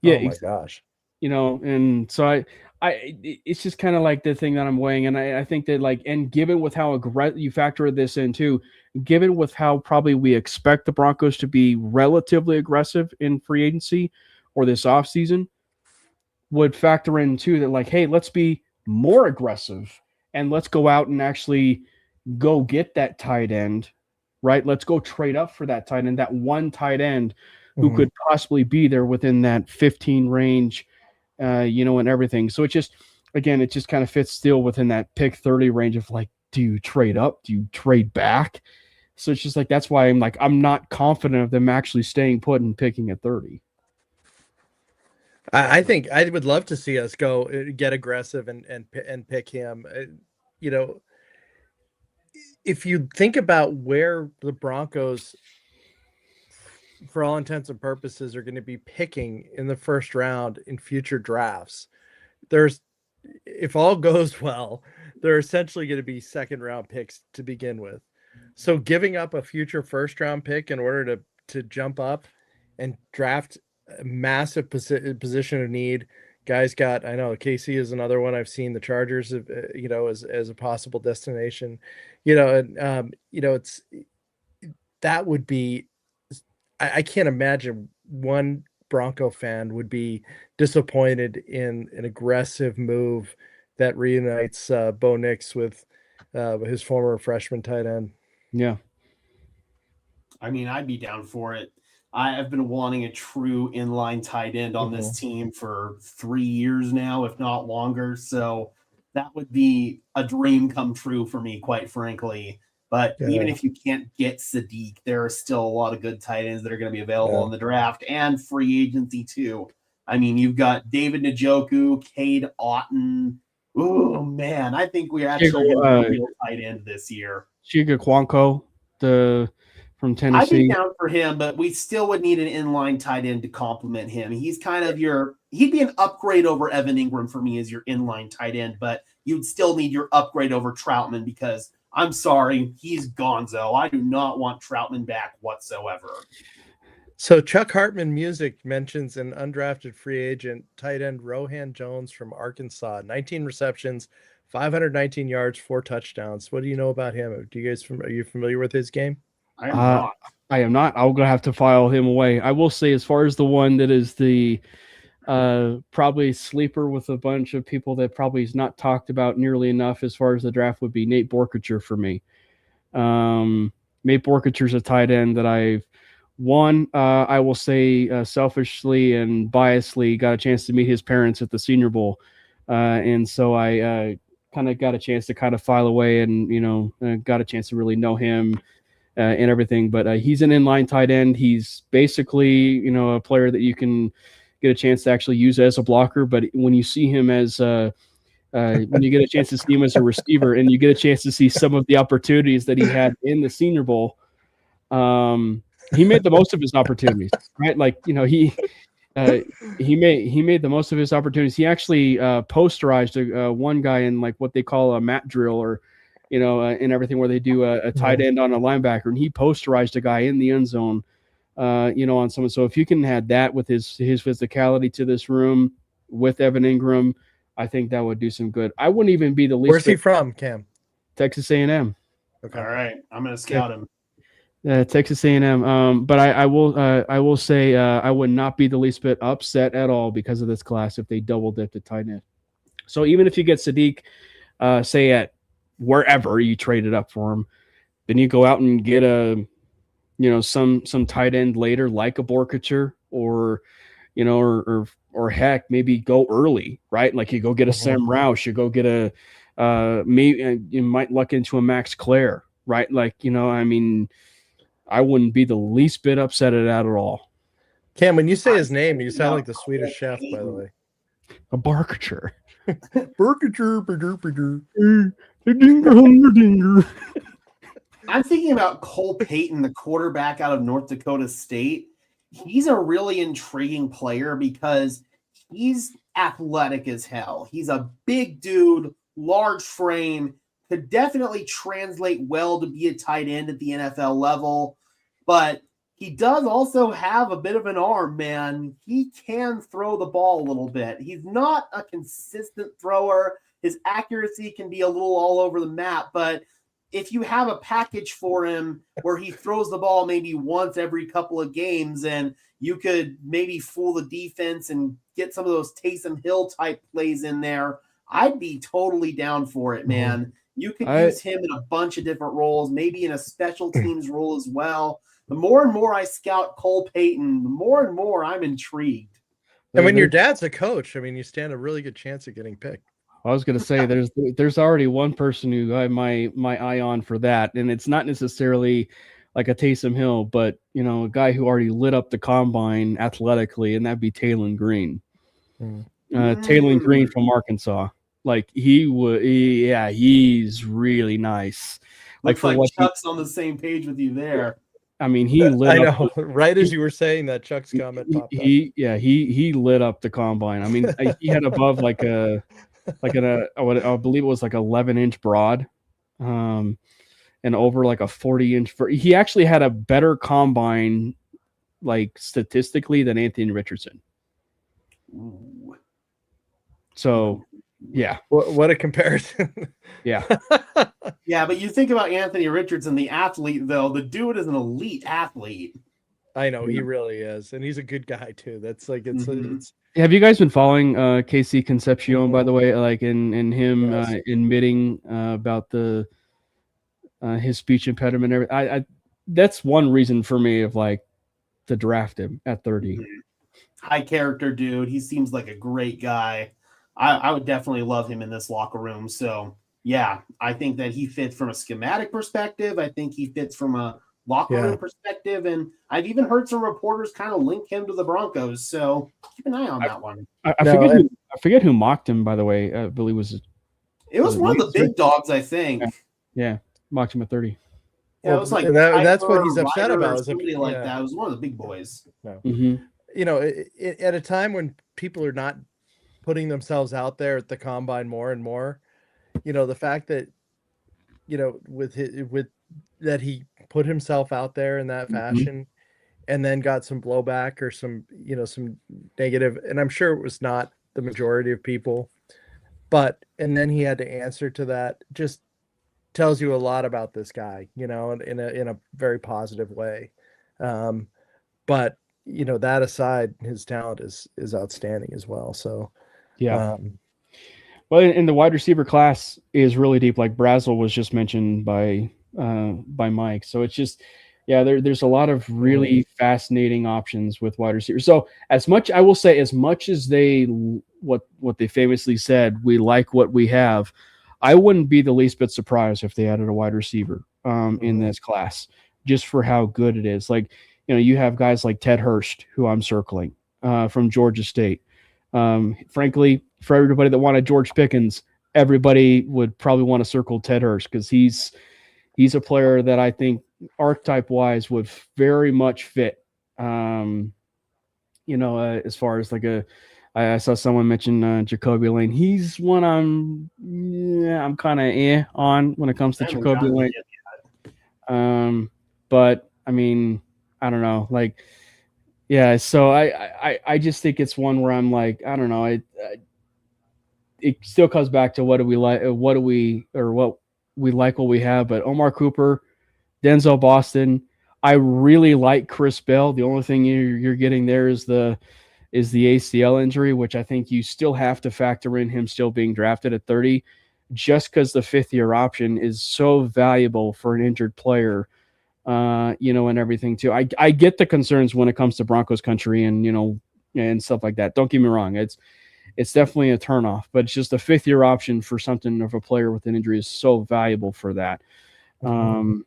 Yeah. Oh my gosh. And so it's just kind of like the thing that I'm weighing. And I think that, like, and given with how you factor this in too, given with how probably we expect the Broncos to be relatively aggressive in free agency or this offseason, would factor in too that, like, hey, let's be more aggressive and let's go out and actually go get that tight end, right? Let's go trade up for that tight end, that one tight end who could possibly be there within that 15 range, and everything. So it just kind of fits still within that pick 30 range of, like, do you trade up? Do you trade back? So it's just like, that's why I'm not confident of them actually staying put and picking at 30. I think I would love to see us go get aggressive and pick him. If you think about where the Broncos, for all intents and purposes, are going to be picking in the first round in future drafts, if all goes well, they're essentially going to be second round picks to begin with. So giving up a future first round pick in order to jump up and draft a massive position of need. Guys I know KC is another one. I've seen the Chargers, as a possible destination, that would be, I can't imagine one Bronco fan would be disappointed in an aggressive move that reunites Bo Nix with his former freshman tight end. Yeah. I mean, I'd be down for it. I've been wanting a true inline tight end on this team for 3 years now, if not longer. So that would be a dream come true for me, quite frankly. But even if you can't get Sadiq, there are still a lot of good tight ends that are going to be available in the draft and free agency too. I mean, you've got David Njoku, Cade Otton. Oh man, I think we're actually a real tight end this year. Chiga Kwanko, from Tennessee. I'd be down for him, but we still would need an inline tight end to complement him. He's kind of your he'd be an upgrade over Evan Ingram for me as your inline tight end, but you'd still need your upgrade over Troutman because I'm sorry, he's gonzo. I do not want Troutman back whatsoever. So Chuck Hartman Music mentions an undrafted free agent tight end Rohan Jones from Arkansas, 19 receptions, 519 yards, 4 touchdowns. What do you know about him? Are you familiar with his game? I am not. I am not. I'm gonna have to file him away. I will say, as far as the one that is the probably sleeper with a bunch of people that probably is not talked about nearly enough as far as the draft would be Nate Borkature for me. Nate Borkature's a tight end that I will say selfishly and biasedly got a chance to meet his parents at the Senior Bowl. And so I kind of got a chance to kind of file away and, got a chance to really know him and everything. But he's an inline tight end. He's basically, a player that you can get a chance to actually use as a blocker. But when you see him as when you get a chance to see him as a receiver and you get a chance to see some of the opportunities that he had in the Senior Bowl, he made the most of his opportunities, right? Like, he made the most of his opportunities. He actually posterized one guy in like what they call a mat drill or, and everything where they do a tight end on a linebacker, and he posterized a guy in the end zone, on someone. So if you can add that with his physicality to this room with Evan Ingram, I think that would do some good. I wouldn't even be the least. Where's he from, Cam? Texas A&M. Okay. All right. I'm going to scout him. Texas A&M. But I will say I would not be the least bit upset at all because of this class if they double dipped at tight end. So even if you get Sadiq, say at wherever you traded up for him, then you go out and get some tight end later like a Borkature or or heck, maybe go early, right? Like you go get a Sam Roush, you go get maybe you might luck into a Max Clare, right? Like, I wouldn't be the least bit upset at that at all. Cam, when you say his name, you sound like the Swedish chef, by the way. A Borkature. I'm thinking about Cole Payton, the quarterback out of North Dakota State. He's a really intriguing player because he's athletic as hell. He's a big dude, large frame, could definitely translate well to be a tight end at the NFL level, but he does also have a bit of an arm, man. He can throw the ball a little bit. He's not a consistent thrower. His accuracy can be a little all over the map, but if you have a package for him where he throws the ball maybe once every couple of games and you could maybe fool the defense and get some of those Taysom Hill type plays in there, I'd be totally down for it, man. You could use him in a bunch of different roles, maybe in a special teams role as well. The more and more I scout Cole Payton, the more and more I'm intrigued. And when your dad's a coach, you stand a really good chance of getting picked. I was going to say there's already one person who I have my eye on for that, and it's not necessarily like a Taysom Hill, but a guy who already lit up the combine athletically, and that'd be Taylon Green. Taylon Green from Arkansas, like he's really nice. Looks like Chuck's on the same page with you there. He lit. I know, right as you were saying that, Chuck's comment popped up. He lit up the combine. He had above I believe it was like 11-inch broad, and over like a 40-inch. He actually had a better combine, like statistically, than Anthony Richardson. Ooh. So, yeah. What a comparison. Yeah. Yeah, but you think about Anthony Richardson, the athlete, though. The dude is an elite athlete. I know, he really is, and he's a good guy too. That's like it's. Have you guys been following Casey Concepcion, by the way? Like in him admitting about the his speech impediment. And everything. I that's one reason for me of like to draft him at 30. High character dude. He seems like a great guy. I would definitely love him in this locker room. So yeah, I think that he fits from a schematic perspective. I think he fits from a locker room perspective, and I've even heard some reporters kind of link him to the Broncos. So keep an eye on that one. I forget who mocked him, by the way. I believe it was one of the big dogs, I think. Yeah, mocked him at 30. Yeah, it was like that's what he's upset about. Somebody like that. It was one of the big boys. No. Mm-hmm. at a time when people are not putting themselves out there at the combine more and more, the fact that, with that he put himself out there in that fashion and then got some blowback or some negative, and I'm sure it was not the majority of people, and then he had to answer to that, just tells you a lot about this guy, in a very positive way. But that aside, his talent is outstanding as well. So yeah. Well, in the wide receiver class is really deep, like Brazel was just mentioned by Mike. So it's just, there's a lot of really fascinating options with wide receivers. So as much as they what they famously said, we like what we have, I wouldn't be the least bit surprised if they added a wide receiver in this class, just for how good it is. Like, you have guys like Ted Hurst, who I'm circling from Georgia State. Frankly, for everybody that wanted George Pickens, everybody would probably want to circle Ted Hurst, because he's a player that I think archetype wise would very much fit. As far as I saw someone mention Jacoby Lane. He's one I'm kind of on when it comes to Jacoby Lane. But I mean, I don't know, so I just think it's one where I'm like, I don't know, it still comes back to what we like what we have. But Omar Cooper, Denzel Boston, I really like Chris Bell. The only thing you're getting there is the ACL injury, which I think you still have to factor in him still being drafted at 30, just because the 5th-year option is so valuable for an injured player, and everything too. I get the concerns when it comes to Broncos country and, and stuff like that. Don't get me wrong. It's definitely a turnoff, but it's just a 5th-year option for something of a player with an injury is so valuable for that. And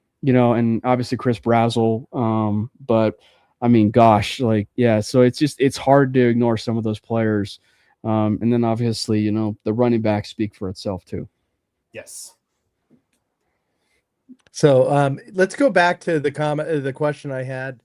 obviously Chris Brazel, but I mean, gosh, so it's hard to ignore some of those players. And then obviously, the running backs speak for itself too. Yes. So let's go back to the question I had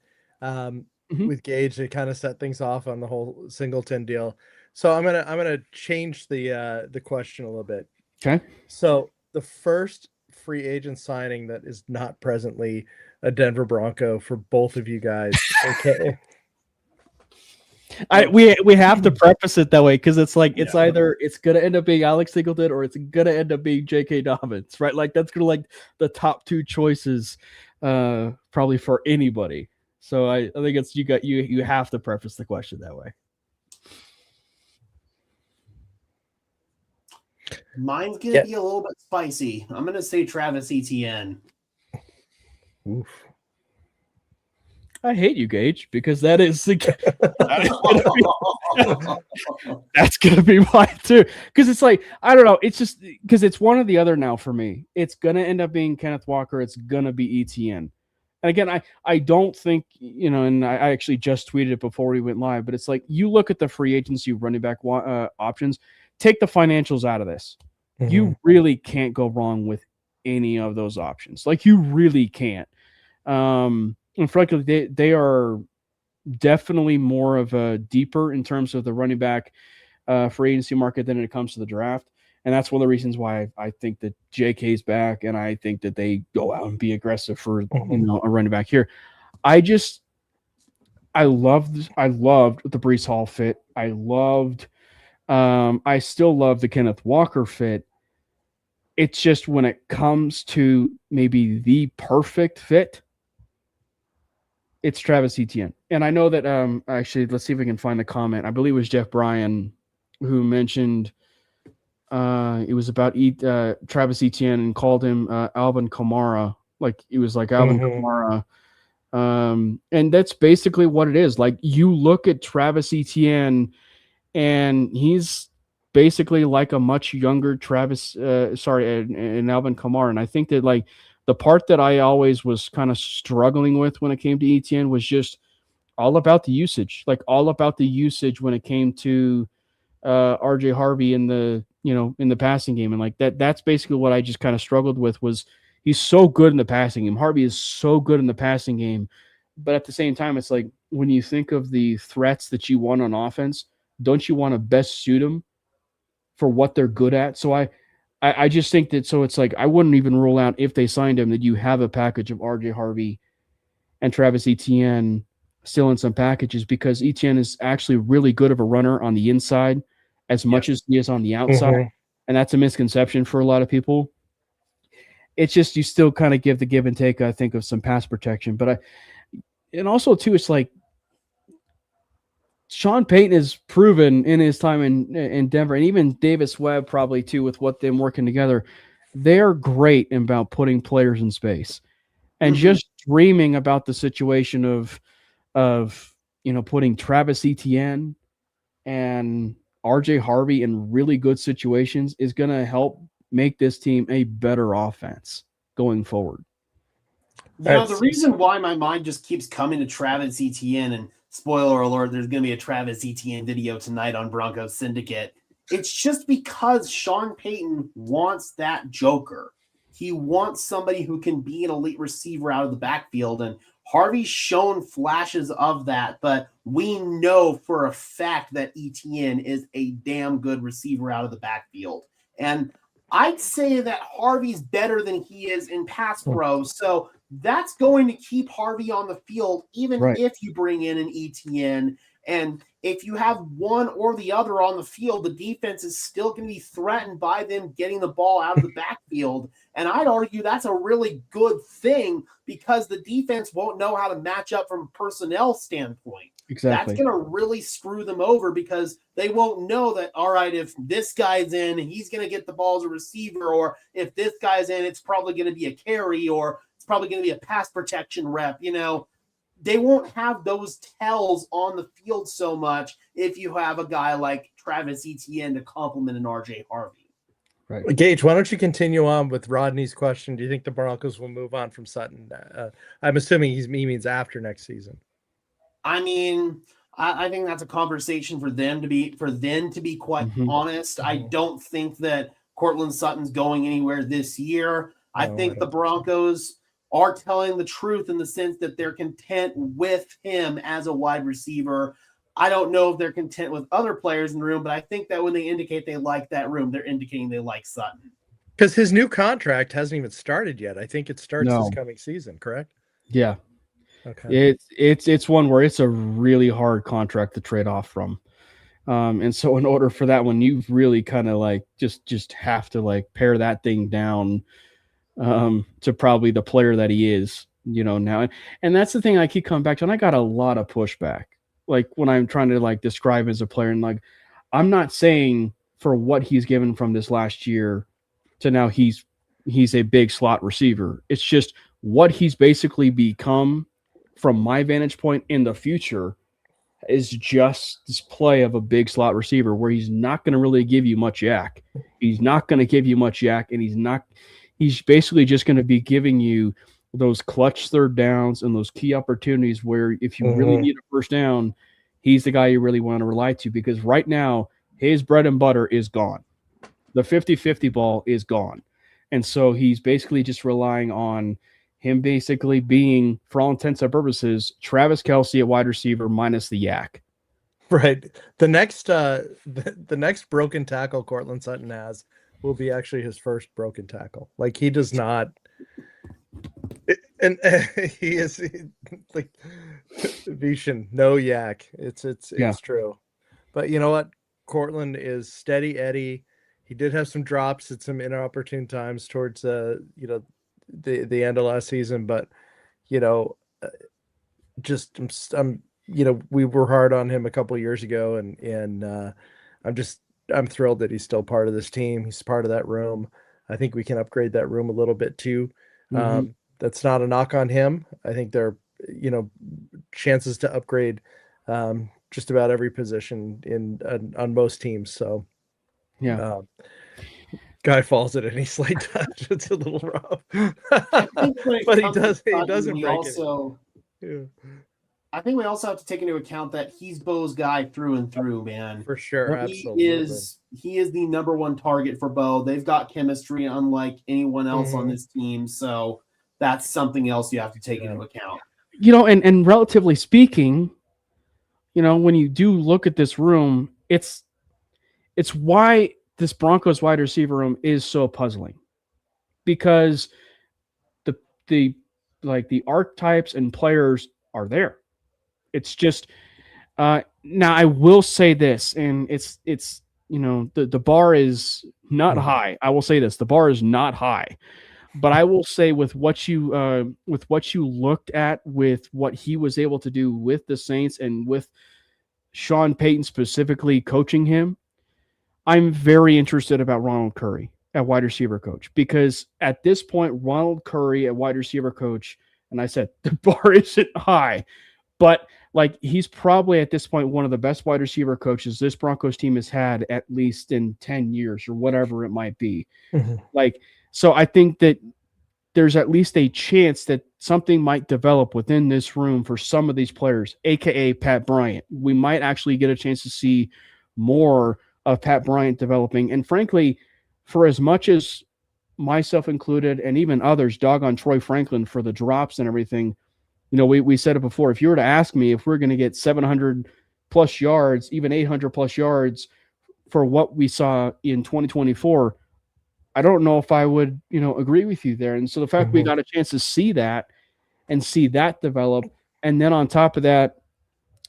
with Gage to kind of set things off on the whole Singleton deal. So I'm gonna change the question a little bit. Okay. So the first free agent signing that is not presently a Denver Bronco for both of you guys. Okay. We have to preface it that way, because it's like it's either it's gonna end up being Alex Singleton or it's gonna end up being J.K. Dobbins, right? Like that's gonna the top 2 choices, probably for anybody. So I think it's you have to preface the question that way. Mine's gonna be a little bit spicy. I'm gonna say Travis Etienne. Oof. I hate you, Gage, because that is that's gonna be mine too. Because it's like, I don't know, it's just because it's one or the other now for me. It's gonna end up being Kenneth Walker. It's gonna be Etienne. And again, I don't think, and I actually just tweeted it before we went live, but it's like, you look at the free agency running back options, take the financials out of this. Mm-hmm. You really can't go wrong with any of those options. Like, you really can't. And frankly, they are definitely more of a deeper in terms of the running back free agency market than it comes to the draft. And that's one of the reasons why I think that JK's back, and I think that they go out and be aggressive for a running back here. I loved the Breece Hall fit. I still love the Kenneth Walker fit. It's just when it comes to maybe the perfect fit, it's Travis Etienne. And I know that actually, let's see if we can find the comment. I believe it was Jeff Bryan who mentioned it was about Travis Etienne and called him Alvin Kamara. Like, it was like Alvin Kamara. And that's basically what it is. Like, you look at Travis Etienne, and he's basically like a much younger and Alvin Kamara. And I think that, like, the part that I always was kind of struggling with when it came to Etienne was just all about the usage, when it came to RJ Harvey in the passing game. And like that's basically what I just kind of struggled with, was he's so good in the passing game. Harvey is so good in the passing game, but at the same time, it's like, when you think of the threats that you want on offense, don't you want to best suit them for what they're good at? So I just think that, so it's like, I wouldn't even rule out, if they signed him, that you have a package of RJ Harvey and Travis Etienne still in some packages, because Etienne is actually really good of a runner on the inside as much as he is on the outside. Mhm. And that's a misconception for a lot of people. It's just, you still kind of give the give and take, I think, of some pass protection. But and also too, it's like, Sean Payton has proven in his time in Denver, and even Davis Webb probably too, with what them working together, they're great about putting players in space. And just dreaming about the situation of putting Travis Etienne and RJ Harvey in really good situations is going to help make this team a better offense going forward. The reason why my mind just keeps coming to Travis Etienne, and spoiler alert, there's going to be a Travis Etienne video tonight on Broncos Syndicate. It's just because Sean Payton wants that joker. He wants somebody who can be an elite receiver out of the backfield, and Harvey's shown flashes of that, but we know for a fact that Etienne is a damn good receiver out of the backfield. And I'd say that Harvey's better than he is in pass pro, so that's going to keep Harvey on the field, even if you bring in an Etienne. And if you have one or the other on the field, the defense is still going to be threatened by them getting the ball out of the backfield. And I'd argue that's a really good thing, because the defense won't know how to match up from a personnel standpoint. Exactly. That's going to really screw them over, because they won't know that, all right, if this guy's in, he's going to get the ball as a receiver, or if this guy's in, it's probably going to be a carry, or it's probably going to be a pass protection rep. They won't have those tells on the field so much if you have a guy like Travis Etienne to complement an RJ Harvey. Right. Gage, why don't you continue on with Rodney's question? Do you think the Broncos will move on from Sutton? I'm assuming he means after next season. I mean, I think that's a conversation for them to be quite honest. I don't think that Courtland Sutton's going anywhere this year. I think the Broncos are telling the truth in the sense that they're content with him as a wide receiver. I don't know if they're content with other players in the room, but I think that when they indicate they like that room, they're indicating they like Sutton. Because his new contract hasn't even started yet. I think it starts this coming season, correct? Yeah. Okay. It's one where it's a really hard contract to trade off from. And so in order for that one, you really kind of like just have to like pare that thing down to probably the player that he is, now. And that's the thing I keep coming back to. And I got a lot of pushback, like when I'm trying to like describe as a player, and like, I'm not saying for what he's given from this last year to now he's a big slot receiver. It's just what he's basically become from my vantage point in the future is just this play of a big slot receiver where he's not going to really give you much yak. He's not going to give you much yak, and he's basically just going to be giving you those clutch third downs and those key opportunities where if you really need a first down, he's the guy you really want to rely to, because right now his bread and butter is gone. The 50-50 ball is gone. And so he's basically just relying on him basically being, for all intents and purposes, Travis Kelce at wide receiver minus the yak. Right. The next broken tackle Courtland Sutton has will be actually his first broken tackle. Like, he does not, and he is like Vishen, no yak. It's true. But you know what? Courtland is steady Eddie. He did have some drops at some inopportune times towards the end of last season, but we were hard on him a couple of years ago, and I'm thrilled that he's still part of this team. He's part of that room. I think we can upgrade that room a little bit too. That's not a knock on him. I think there are, chances to upgrade just about every position on most teams. So yeah. Guy falls at any slight touch. It's a little rough, but he doesn't break it. I think we also have to take into account that he's Bo's guy through and through, man. For sure, absolutely. He is the number one target for Bo. They've got chemistry unlike anyone else on this team, so that's something else you have to take into account. And relatively speaking, when you do look at this room, it's why this Broncos wide receiver room is so puzzling, because the archetypes and players are there. It's just now I will say this, and it's the bar is not high. I will say this: the bar is not high. But I will say, with what you looked at, with what he was able to do with the Saints and with Sean Payton specifically coaching him, I'm very interested about Ronald Curry at wide receiver coach, because at this point, Ronald Curry at wide receiver coach, and I said the bar isn't high, but like, he's probably at this point one of the best wide receiver coaches this Broncos team has had at least in 10 years or whatever it might be. Like, so I think that there's at least a chance that something might develop within this room for some of these players, aka Pat Bryant. We might actually get a chance to see more of Pat Bryant developing. And frankly, for as much as myself included and even others dog on Troy Franklin for the drops and everything, we said it before. If you were to ask me if we're going to get 700 plus yards, even 800 plus yards for what we saw in 2024, I don't know if I would, agree with you there. And so the fact we got a chance to see that and see that develop, and then on top of that,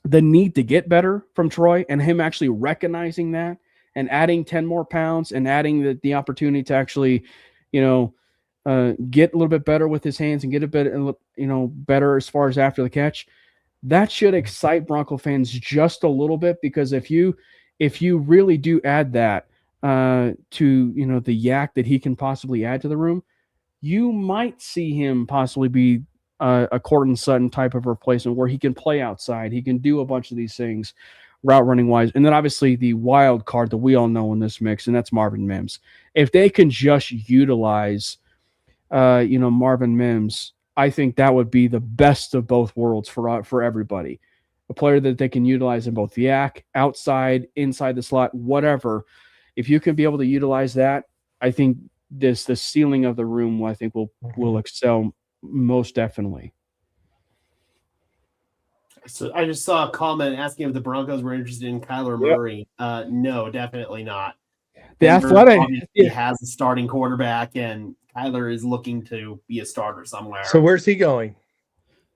the need to get better from Troy and him actually recognizing that and adding 10 more pounds and adding the opportunity to actually, get a little bit better with his hands and get a bit, better as far as after the catch. That should excite Bronco fans just a little bit, because if you really do add that to the yak that he can possibly add to the room, you might see him possibly be a Courtland Sutton type of replacement where he can play outside, he can do a bunch of these things route running wise. And then obviously the wild card that we all know in this mix, and that's Marvin Mims. If they can just utilize Marvin Mims, I think that would be the best of both worlds for everybody. A player that they can utilize in both the yak, outside, inside the slot, whatever. If you can be able to utilize that, I think the ceiling of the room, I think, will excel most definitely. So I just saw a comment asking if the Broncos were interested in Kyler Murray. No, definitely not. The Denver athletic obviously has a starting quarterback, and Kyler is looking to be a starter somewhere. So where's he going?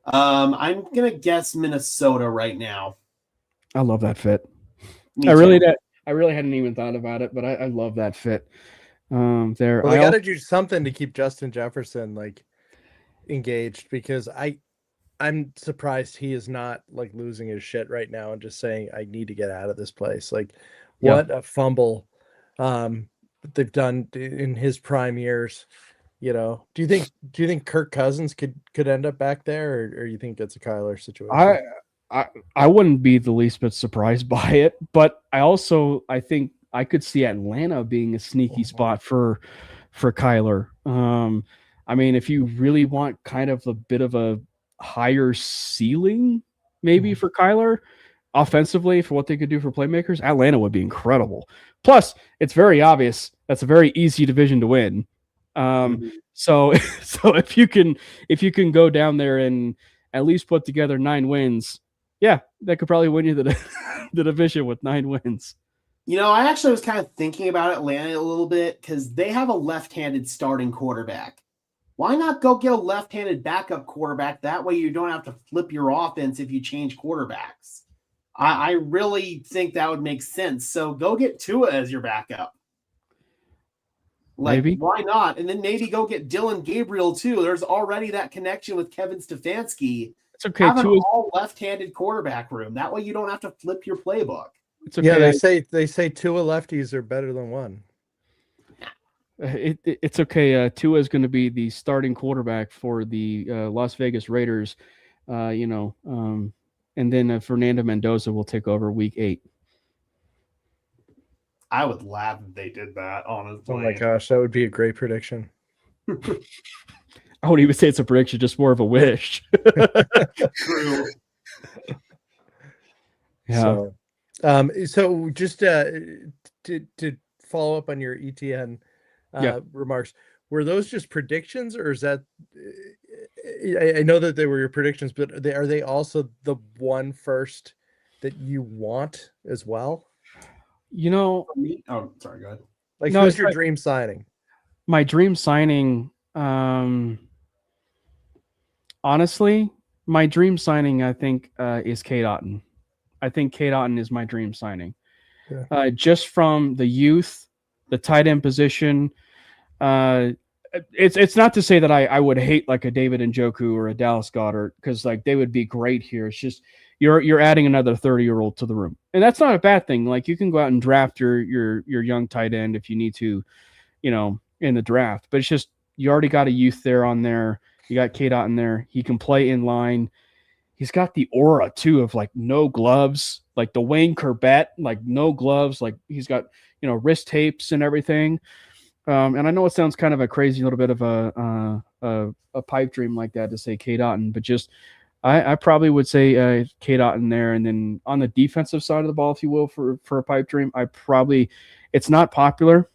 I'm gonna guess Minnesota right now. I love that fit. Me I too. really hadn't even thought about it, but I love that fit. There. Well, they got to do something to keep Justin Jefferson engaged, because I'm surprised he is not losing his shit right now and just saying, I need to get out of this place. What a fumble they've done in his prime years. Do you think Kirk Cousins could end up back there, or you think it's a Kyler situation? I wouldn't be the least bit surprised by it, but I think I could see Atlanta being a sneaky spot for Kyler. I mean, if you really want kind of a bit of a higher ceiling, maybe for Kyler offensively, for what they could do for playmakers, Atlanta would be incredible. Plus, it's very obvious that's a very easy division to win. So if you can go down there and at least put together 9 wins, yeah, that could probably win you the division with 9 wins. I actually was kind of thinking about Atlanta a little bit, because they have a left-handed starting quarterback. Why not go get a left-handed backup quarterback? That way you don't have to flip your offense if you change quarterbacks. I really think that would make sense. So go get Tua as your backup. Maybe. Why not? And then maybe go get Dylan Gabriel too. There's already that connection with Kevin Stefanski. It's okay. Have an all left-handed quarterback room. That way you don't have to flip your playbook. It's okay. Yeah, they say 2 lefties are better than 1. It's okay. Tua is going to be the starting quarterback for the Las Vegas Raiders, and then Fernando Mendoza will take over week 8. I would laugh if they did that, honestly. Oh my gosh, that would be a great prediction. I wouldn't even say it's a prediction, just more of a wish. True. Yeah. So just to follow up on your ETN remarks, were those just predictions, or is that? I know that they were your predictions, but are they also the 1 first that you want as well? You know, For me, oh, sorry, go ahead. Like, No, who's it's your like- dream signing? my dream signing, honestly, my dream signing, I think, is Cade Otton. I think Cade Otton is my dream signing. Yeah. Just from the youth, the tight end position. It's not to say that I would hate like a David Njoku or a Dallas Goedert, because like they would be great here. It's just you're adding another 30-year-old to the room, and that's not a bad thing. Like you can go out and draft your young tight end if you need to, in the draft. But it's just you already got a youth there on there. You got Cade Otton there. He can play in line. He's got the aura too of like no gloves, like the Wayne Corbett, like no gloves. Like he's got wrist tapes and everything. And I know it sounds kind of a crazy little bit of a pipe dream like that to say Cade Otton, but just I probably would say Cade Otton there. And then on the defensive side of the ball, if you will, for a pipe dream, it's not popular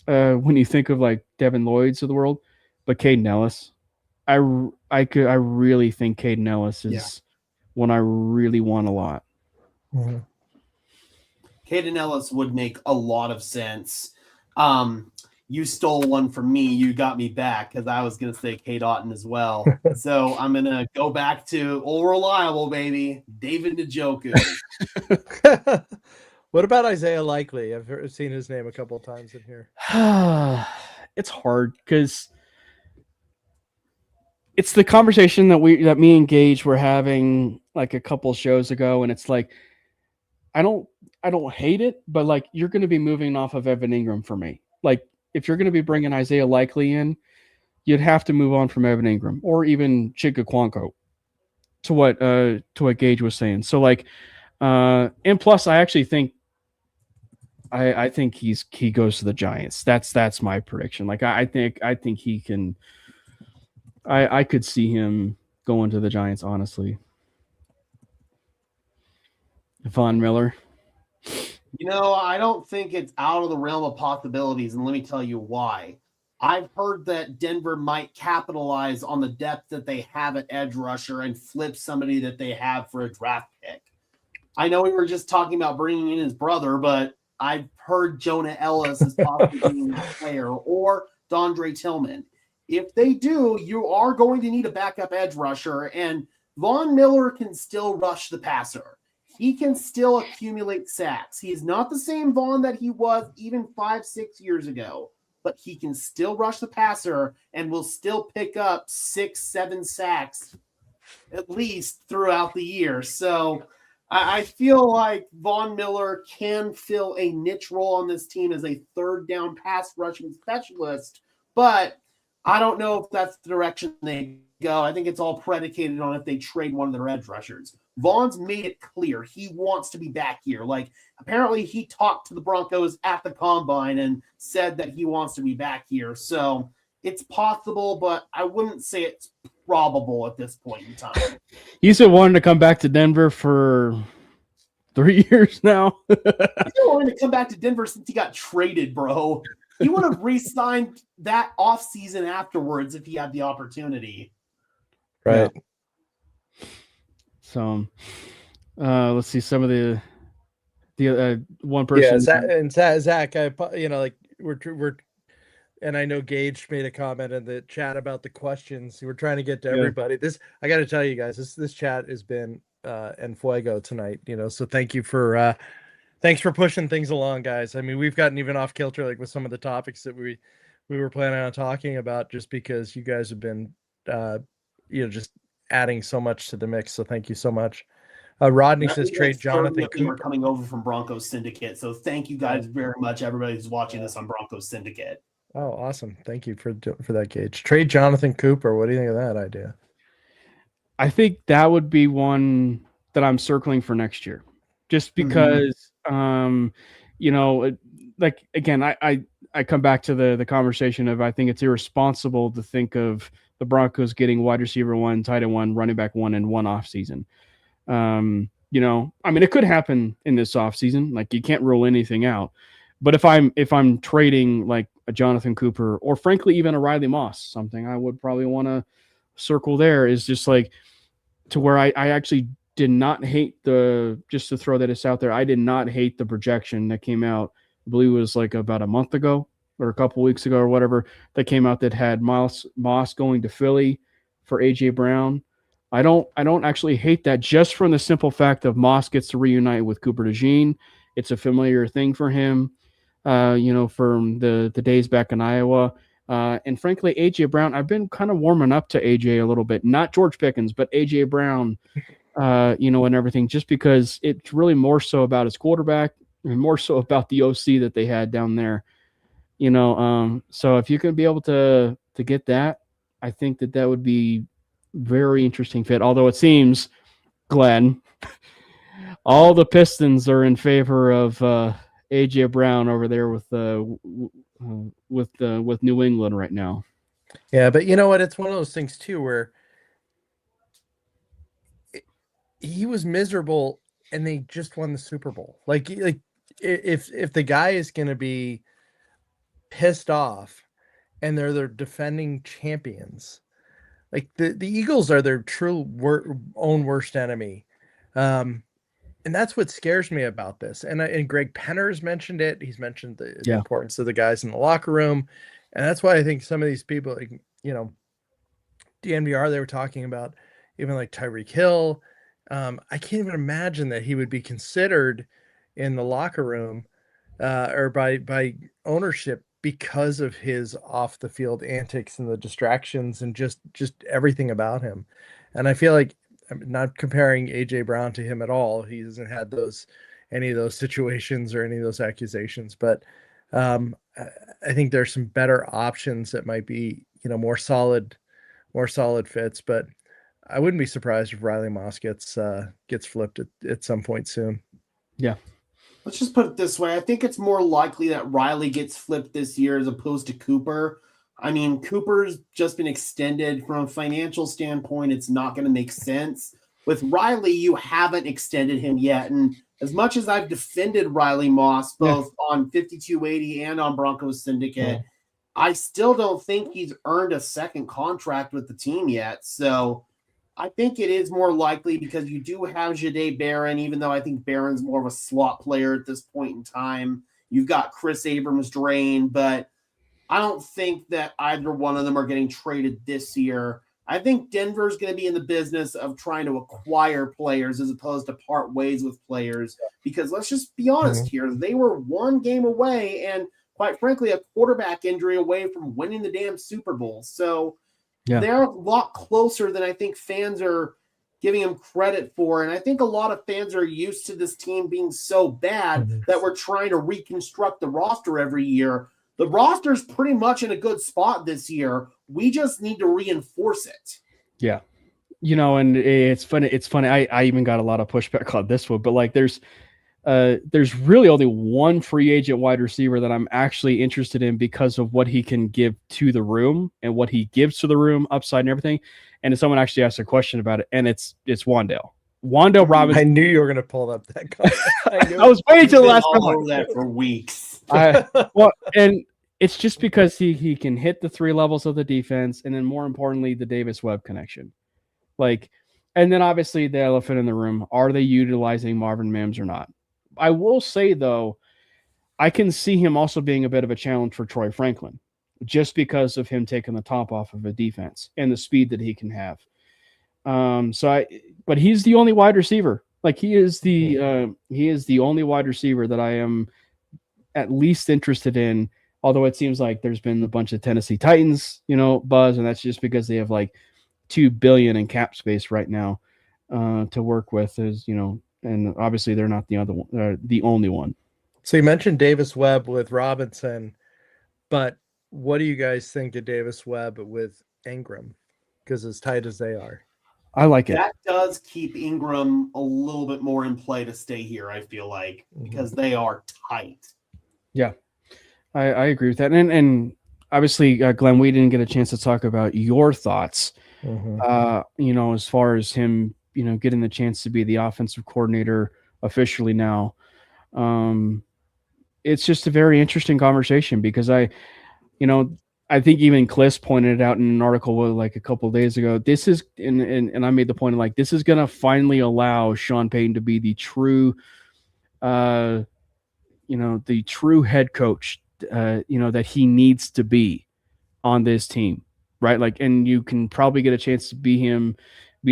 when you think of like Devin Lloyd's of the world, but Caden Ellis. I really think Caden Ellis is one I really want a lot. Mm-hmm. Caden Ellis would make a lot of sense. You stole one from me. You got me back because I was going to say Cade Otton as well. So I'm going to go back to old reliable, baby, David Njoku. What about Isaiah Likely? I've seen his name a couple of times in here. It's hard because it's the conversation that me and Gage were having like a couple shows ago, and it's like I don't hate it, but like you're going to be moving off of Evan Ingram for me. Like if you're going to be bringing Isaiah Likely in, you'd have to move on from Evan Ingram or even Chigga Quanko to what Gage was saying. So like, and plus I actually think I think he goes to the Giants. That's my prediction. Like I think he can. I could see him going to the Giants, honestly. Von Miller. I don't think it's out of the realm of possibilities, and let me tell you why. I've heard that Denver might capitalize on the depth that they have at edge rusher and flip somebody that they have for a draft pick. I know we were just talking about bringing in his brother, but I've heard Jonah Ellis is possibly being a player, or Dondre Tillman. If they do, you are going to need a backup edge rusher, and Von Miller can still rush the passer. He can still accumulate sacks. He is not the same Vaughn that he was even 5-6 years ago, but he can still rush the passer and will still pick up 6-7 sacks at least throughout the year. So I feel like Von Miller can fill a niche role on this team as a third down pass rushing specialist, but I don't know if that's the direction they go. I think it's all predicated on if they trade one of their edge rushers. Vaughn's made it clear he wants to be back here. Like, apparently he talked to the Broncos at the Combine and said that he wants to be back here. So it's possible, but I wouldn't say it's probable at this point in time. He's been wanting to come back to Denver for 3 years now. He's been wanting to come back to Denver since he got traded, bro. He would have re-signed that offseason afterwards if he had the opportunity. Right. Yeah. So let's see some of the one person. Yeah, Zach, we're and I know Gage made a comment in the chat about the questions. We're trying to get to everybody. This, I got to tell you guys, this chat has been en fuego tonight. So thank you for thanks for pushing things along, guys. I mean, we've gotten even off kilter like with some of the topics that we were planning on talking about, just because you guys have been just adding so much to the mix. So thank you so much. Rodney says trade Jonathan Cooper. We're coming over from Broncos Syndicate. So thank you guys very much, everybody who's watching this on Broncos Syndicate. Oh, awesome. Thank you for that, Gage. Trade Jonathan Cooper. What do you think of that idea? I think that would be one that I'm circling for next year, just because, like, again, I come back to the conversation of, I think it's irresponsible to think of the Broncos getting wide receiver 1, tight end 1, running back 1 in one off season. I mean, it could happen in this off season. Like, you can't rule anything out. But if I'm trading like a Jonathan Cooper, or frankly even a Riley Moss, something I would probably want to circle there is just like to where I actually did not hate just to throw this out there, I did not hate the projection that came out. I believe it was like about a month ago or a couple weeks ago or whatever that came out that had Moss going to Philly for AJ Brown. I don't actually hate that, just from the simple fact of Moss gets to reunite with Cooper DeJean. It's a familiar thing for him, from the days back in Iowa. And frankly, AJ Brown, I've been kind of warming up to AJ a little bit, not George Pickens, but AJ Brown, and everything, just because it's really more so about his quarterback and more so about the OC that they had down there, so if you can be able to get that, I think that would be very interesting fit. Although it seems, Glenn, all the Pistons are in favor of AJ Brown over there with New England right now. Yeah, but you know what? It's one of those things too where he was miserable and they just won the Super Bowl. Like if the guy is going to be pissed off and they're their defending champions, like the Eagles are their true own worst enemy. And that's what scares me about this. And Greg Penner's mentioned it. He's mentioned the importance of the guys in the locker room. And that's why I think some of these people, like, DNVR, they were talking about even like Tyreek Hill. I can't even imagine that he would be considered in the locker room or by ownership because of his off the field antics and the distractions and just everything about him. And I feel like, I'm not comparing AJ Brown to him at all. He hasn't had any of those situations or any of those accusations, but I think there's some better options that might be, more solid fits, but I wouldn't be surprised if Riley Moss gets flipped at some point soon. Yeah. Let's just put it this way. I think it's more likely that Riley gets flipped this year as opposed to Cooper. I mean, Cooper's just been extended. From a financial standpoint, it's not going to make sense. With Riley, you haven't extended him yet. And as much as I've defended Riley Moss, both on 5280 and on Broncos Syndicate, I still don't think he's earned a second contract with the team yet. So I think it is more likely because you do have Jahdae Barron, even though I think Barron's more of a slot player at this point in time. You've got Chris Abrams-Draine, but I don't think that either one of them are getting traded this year. I think Denver's going to be in the business of trying to acquire players as opposed to part ways with players, because let's just be honest here. They were one game away and, quite frankly, a quarterback injury away from winning the damn Super Bowl. So they're a lot closer than I think fans are giving them credit for. And I think a lot of fans are used to this team being so bad that we're trying to reconstruct the roster every year. The roster's pretty much in a good spot this year. We just need to reinforce it. Yeah. And it's funny. I even got a lot of pushback on this one, but like there's really only one free agent wide receiver that I'm actually interested in because of what he can give to the room and what he gives to the room, upside and everything. And if someone actually asked a question about it, and it's Wan'Dale Robinson. I knew you were going to pull up that comment. I was waiting till the last comment. That for weeks. And it's just because he can hit the three levels of the defense, and then more importantly, the Davis Webb connection. And then obviously the elephant in the room: are they utilizing Marvin Mims or not? I will say though, I can see him also being a bit of a challenge for Troy Franklin, just because of him taking the top off of a defense and the speed that he can have. But he's the only wide receiver. Like he is the only wide receiver that I am at least interested in. Although it seems like there's been a bunch of Tennessee Titans, buzz, and that's just because they have like $2 billion in cap space right now to work with. And obviously they're not the only one. So you mentioned Davis Webb with Robinson, but what do you guys think of Davis Webb with Ingram? Because as tight as they are, I like it. That does keep Ingram a little bit more in play to stay here, I feel like, because they are tight. Yeah. I agree with that. And obviously, Glenn, we didn't get a chance to talk about your thoughts, as far as him, getting the chance to be the offensive coordinator officially now. It's just a very interesting conversation because I think even Kliss pointed it out in an article like a couple of days ago. This is, and I made the point of like, this is going to finally allow Sean Payton to be the true, the true head coach, that he needs to be on this team, right? Like, and you can probably get a chance to be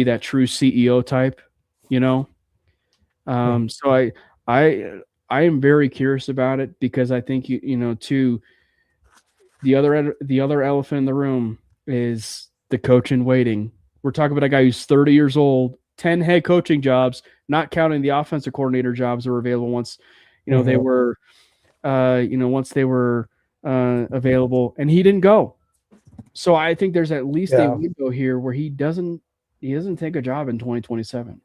that true CEO type, So I am very curious about it because I think too. The other elephant in the room is the coach in waiting. We're talking about a guy who's 30 years old, 10 head coaching jobs, not counting the offensive coordinator jobs that were available once, they were, once they were available, and he didn't go. So I think there's at least a window here where he doesn't take a job in 2027.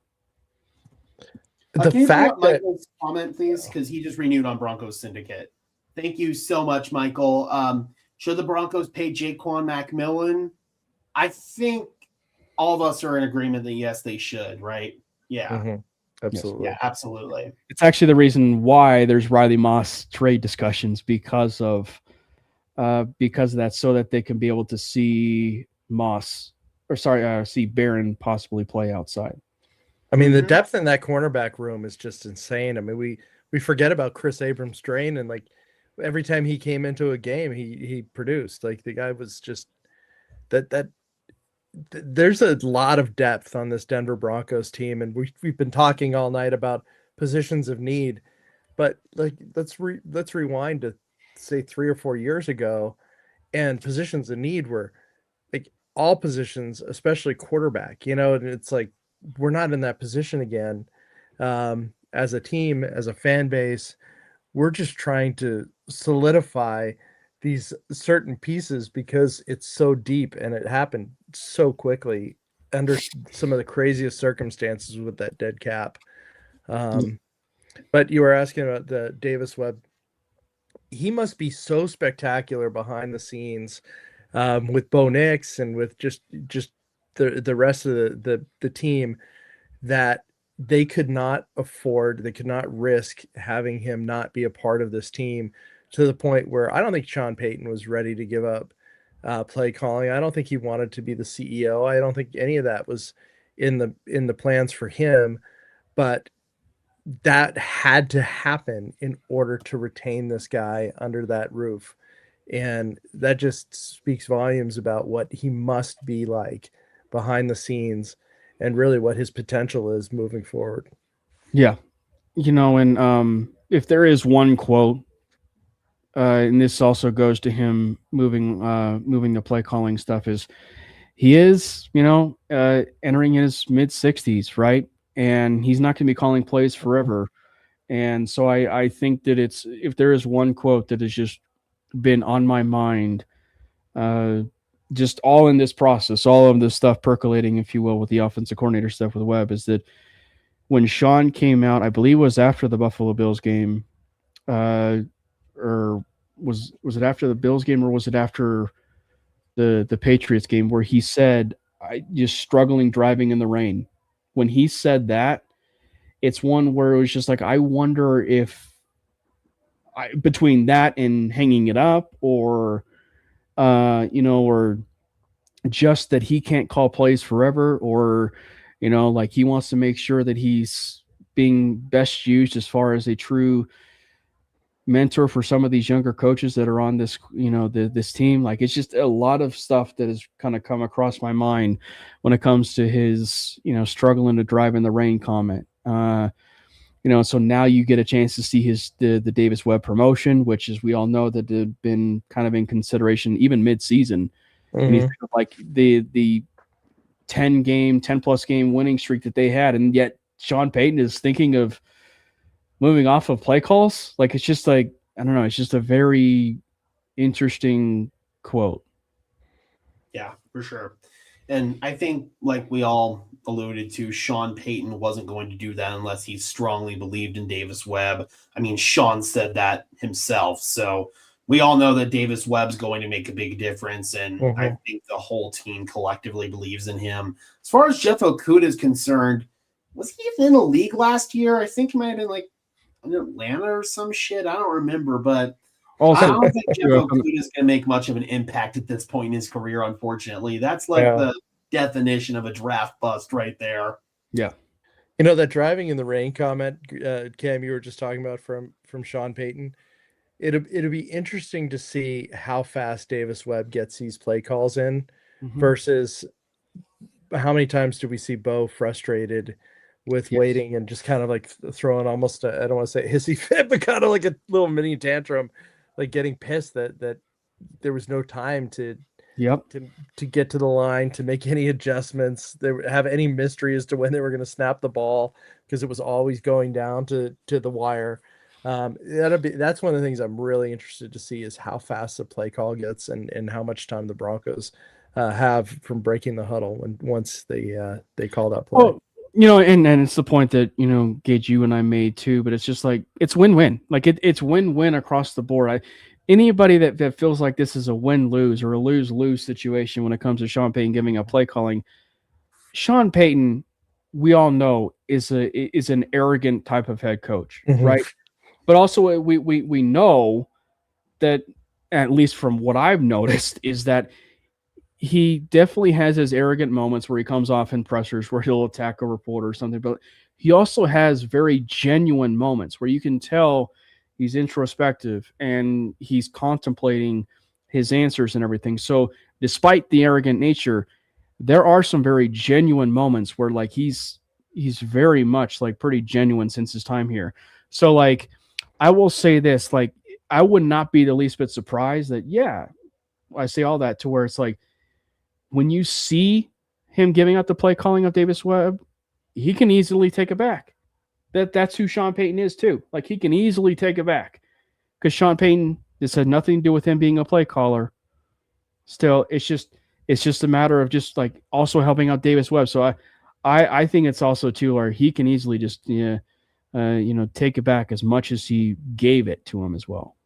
The fact that Michael's comment, please, because he just renewed on Broncos Syndicate. Thank you so much, Michael. Should the Broncos pay Jaquan McMillan? I think all of us are in agreement that yes, they should, right? Yeah. Mm-hmm. Absolutely. Yeah, absolutely. It's actually the reason why there's Riley Moss trade discussions because of that, so that they can be able to see see Barron possibly play outside. I mean, the depth in that cornerback room is just insane. I mean, we forget about Chris Abrams-Draine, and like every time he came into a game, he produced. Like the guy was just that. There's a lot of depth on this Denver Broncos team, and we've been talking all night about positions of need, but like let's rewind to say 3 or 4 years ago, and positions of need were like all positions, especially quarterback. And it's like we're not in that position again. As a team, as a fan base, we're just trying to solidify these certain pieces because it's so deep and it happened so quickly under some of the craziest circumstances with that dead cap. But you were asking about the Davis Webb. He must be so spectacular behind the scenes with Bo Nix and with just the rest of the team that they could not risk having him not be a part of this team, to the point where I don't think Sean Payton was ready to give up play calling. I don't think he wanted to be the CEO. I don't think any of that was in the plans for him, but that had to happen in order to retain this guy under that roof. And that just speaks volumes about what he must be like behind the scenes and really what his potential is moving forward. Yeah. And if there is one quote, and this also goes to him moving the play calling stuff, is he is, entering his mid 60s, right? And he's not going to be calling plays forever. And so I think that if there is one quote that has just been on my mind, just all in this process, all of this stuff percolating, if you will, with the offensive coordinator stuff with Webb, is that when Sean came out, I believe it was after the Buffalo Bills game, or was it after the Bills game, or was it after the Patriots game, where he said, "I just struggling driving in the rain." When he said that, it's one where it was just like, I wonder if between that and hanging it up, or or just that he can't call plays forever, or like he wants to make sure that he's being best used as far as a true mentor for some of these younger coaches that are on this, this team. Like, it's just a lot of stuff that has kind of come across my mind when it comes to his, struggling to drive in the rain comment. So now you get a chance to see the Davis Webb promotion, which, as we all know, that had been kind of in consideration even mid-season. Mm-hmm. And you think of like the 10+ game winning streak that they had, and yet Sean Payton is thinking of moving off of play calls. Like, it's just like, I don't know, it's just a very interesting quote. Yeah, for sure. And I think, like we all alluded to, Sean Payton wasn't going to do that unless he strongly believed in Davis Webb. I mean, Sean said that himself. So we all know that Davis Webb's going to make a big difference. And I think the whole team collectively believes in him. As far as Jeff Okudah is concerned, was he even in the league last year? I think he might have been like in Atlanta or some shit. I don't remember, but Also, I don't think Jeff Yeah. Okuda is going to make much of an impact at this point in his career, unfortunately. That's like Yeah. the definition of a draft bust right there. yeah, You know, that driving in the rain comment, Cam, you were just talking about from Sean Payton. It'll be interesting to see how fast Davis Webb gets these play calls in Mhm. versus how many times do we see Bo frustrated with Yes. waiting and just kind of like throwing almost I don't want to say hissy fit, but kind of like a little mini tantrum, like getting pissed that there was no time to Yep. get to the line, to make any adjustments, they have any mystery as to when they were going to snap the ball because it was always going down to the wire. That's one of the things I'm really interested to see is how fast the play call gets and how much time the Broncos have from breaking the huddle when once they call that play. Well, and it's the point that Gage, you and I made too, but it's just like it's win-win. Like it's win-win across the board. Anybody that feels like this is a win-lose or a lose-lose situation when it comes to Sean Payton giving up play calling, Sean Payton, we all know is an arrogant type of head coach, Mhm. right? But also we know that, at least from what I've noticed, is that he definitely has his arrogant moments where he comes off in pressers where he'll attack a reporter or something, but he also has very genuine moments where you can tell he's introspective and he's contemplating his answers and everything. So despite the arrogant nature, there are some very genuine moments where like he's very much like pretty genuine since his time here. So like I will say this, like I would not be the least bit surprised that, yeah, I say all that to where it's like when you see him giving out the play calling of Davis Webb, he can easily take it back. That's who Sean Payton is too. Like he can easily take it back because Sean Payton, this had nothing to do with him being a play caller. Still, it's just a matter of just like also helping out Davis Webb. So I think it's also too where he can easily just take it back as much as he gave it to him as well.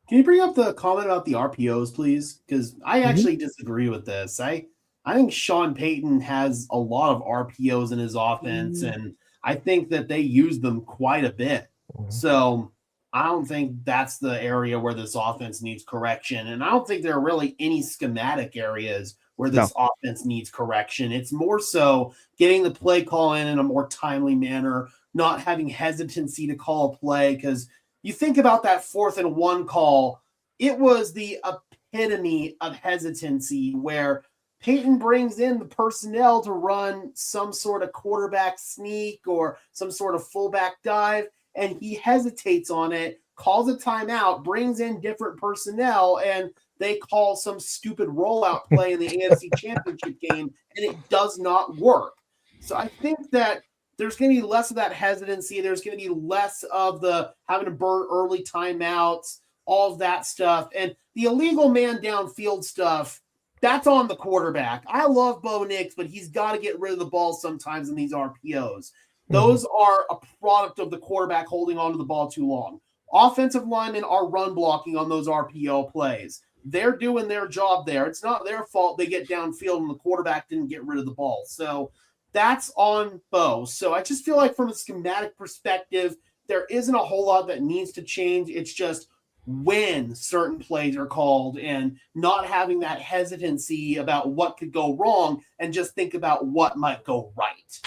Can you bring up the comment about the RPOs, please? Because I actually disagree with this. I think Sean Payton has a lot of RPOs in his offense, and I think that they use them quite a bit. So I don't think that's the area where this offense needs correction. And I don't think there are really any schematic areas where this offense needs correction. It's more so getting the play call in a more timely manner, not having hesitancy to call a play, because you think about that 4th and 1 call, it was the epitome of hesitancy where Payton brings in the personnel to run some sort of quarterback sneak or some sort of fullback dive, and he hesitates on it, calls a timeout, brings in different personnel, and they call some stupid rollout play in the AFC Championship game, and it does not work. So I think that there's going to be less of that hesitancy. There's going to be less of the having to burn early timeouts, all of that stuff. And the illegal man downfield stuff, that's on the quarterback. I love Bo Nix, but he's got to get rid of the ball sometimes in these RPOs. Those are a product of the quarterback holding onto the ball too long. Offensive linemen are run blocking on those RPO plays. They're doing their job there. It's not their fault they get downfield and the quarterback didn't get rid of the ball. So that's on Bo. So I just feel like from a schematic perspective, there isn't a whole lot that needs to change. It's just when certain plays are called and not having that hesitancy about what could go wrong and just think about what might go right.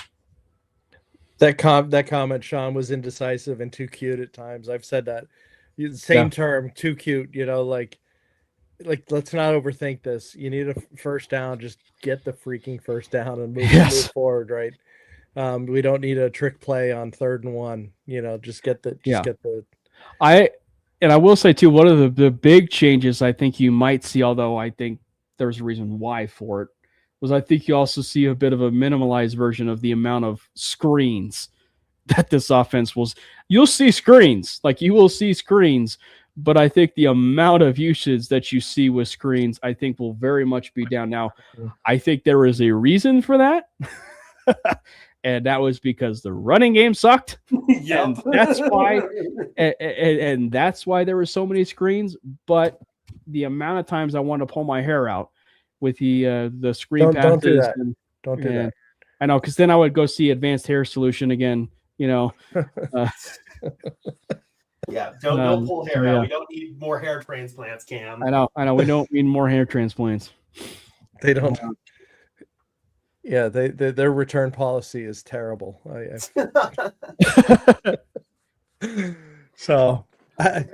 That comment, Sean, was indecisive and too cute at times. I've said that. Same term, too cute, like let's not overthink this. You need a first down, just get the freaking first down and move forward, right? We don't need a trick play on 3rd and 1. Just get the I will say too, one of the big changes I think you might see, although I think there's a reason why for it, was I think you also see a bit of a minimalized version of the amount of screens that this offense was. You'll see screens, but I think the amount of usage that you see with screens, I think will very much be down. Now, I think there is a reason for that. And that was because the running game sucked. And that's why, and that's why there were so many screens. But the amount of times I want to pull my hair out with the screen passes. Don't do that. Don't do that. I know, because then I would go see Advanced Hair Solution again. Yeah, don't pull hair yeah. out. We don't need more hair transplants, Cam. I know. We don't need more hair transplants. They don't. Yeah, their return policy is terrible. So,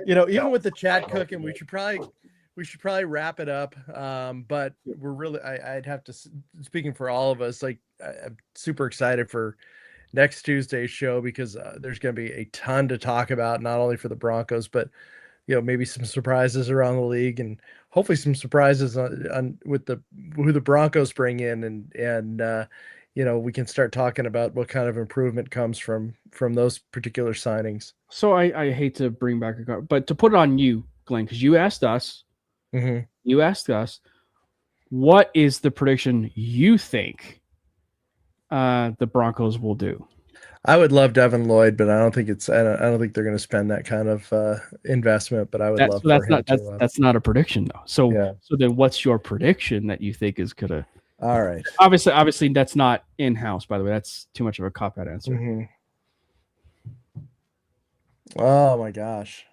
even with the chat cooking, we should probably wrap it up. But we're really, I'd have to, speaking for all of us, like I'm super excited for next Tuesday's show because there's going to be a ton to talk about, not only for the Broncos, but maybe some surprises around the league and hopefully some surprises on with who the Broncos bring in and we can start talking about what kind of improvement comes from those particular signings. So I hate to bring back but to put it on you, Glenn, because you asked us, what is the prediction you think the Broncos will do? I would love Devin Lloyd, but I don't think I don't think they're going to spend that kind of investment. But I would love for him to. That's not a prediction though. So then, what's your prediction that you think is gonna? All right. Obviously, that's not in house. By the way, that's too much of a cop-out answer. Mm-hmm. Oh my gosh.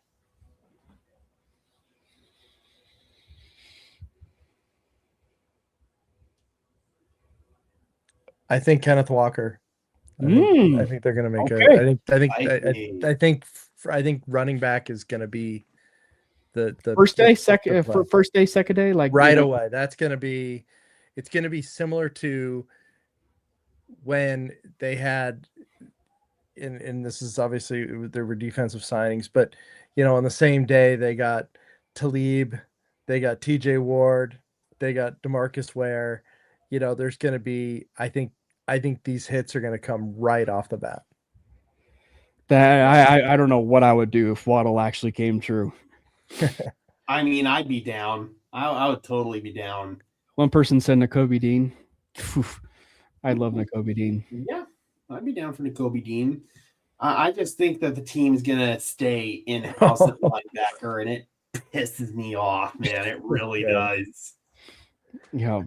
I think Kenneth Walker. I think they're going to make I think running back is going to be the first day, second day, like right away. It's going to be similar to when they had, and this is obviously there were defensive signings, but on the same day they got Talib, they got TJ Ward, they got DeMarcus Ware. There's going to be, I think these hits are going to come right off the bat. I don't know what I would do if Waddle actually came true. I mean, I'd be down. I would totally be down. One person said Nakobe Dean. I love Nakobe Dean. Yeah, I'd be down for Nakobe Dean. I just think that the team is going to stay in-house at linebacker, and it pisses me off, man. It really does. Yeah.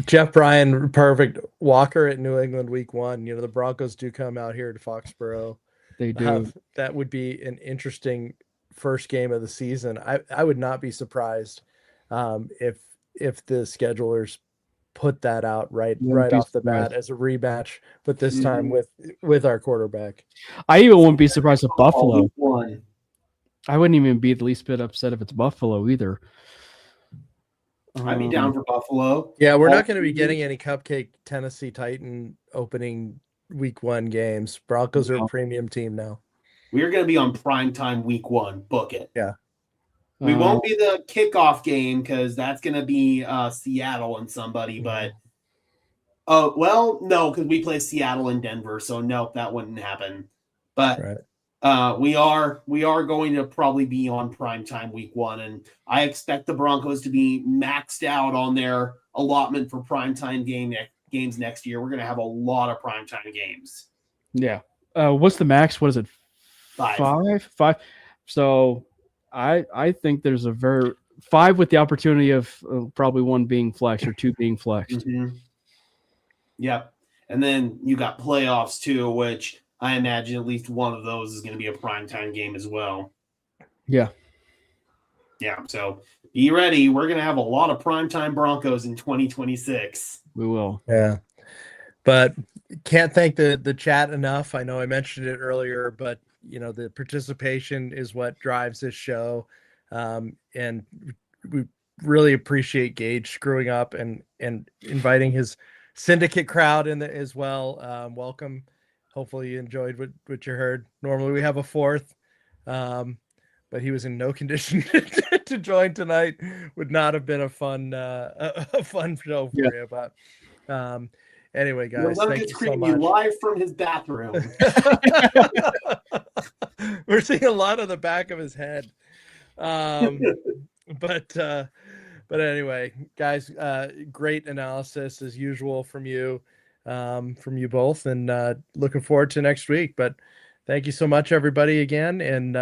Jeff Bryan, perfect. Walker at New England week 1. The Broncos do come out here to Foxborough. They do. That would be an interesting first game of the season. I would not be surprised if the schedulers put that out right off the bat as a rematch, but this time with our quarterback. I even wouldn't be surprised if Buffalo. I wouldn't even be the least bit upset if it's Buffalo either. I'd be down for Buffalo. Yeah, we're not going to be getting any cupcake Tennessee Titan opening week 1 games. Broncos are a premium team now. We're going to be on primetime week 1. Book it. Yeah. We won't be the kickoff game because that's going to be Seattle and somebody. But, no, because we play Seattle and Denver. So, no, that wouldn't happen. But we are going to probably be on primetime week 1. And I expect the Broncos to be maxed out on their allotment for primetime games next year. We're going to have a lot of primetime games. Yeah. What's the max? What is it? 5? So I think there's a 5 with the opportunity of probably 1 being flexed or 2 being flexed. Mm-hmm. Yep. And then you got playoffs too, which I imagine at least one of those is going to be a primetime game as well. Yeah. Yeah. So be ready. We're going to have a lot of primetime Broncos in 2026. We will. Yeah. But can't thank the chat enough. I know I mentioned it earlier, but the participation is what drives this show. And we really appreciate Gage screwing up and inviting his syndicate crowd in as well. Welcome. Hopefully you enjoyed what you heard. Normally we have a 4th, but he was in no condition to join tonight. Would not have been a fun show for you. But anyway, guys, thank you so much. Live from his bathroom. We're seeing a lot of the back of his head. But anyway, guys, great analysis as usual from you both, and looking forward to next week. But thank you so much, everybody, again, and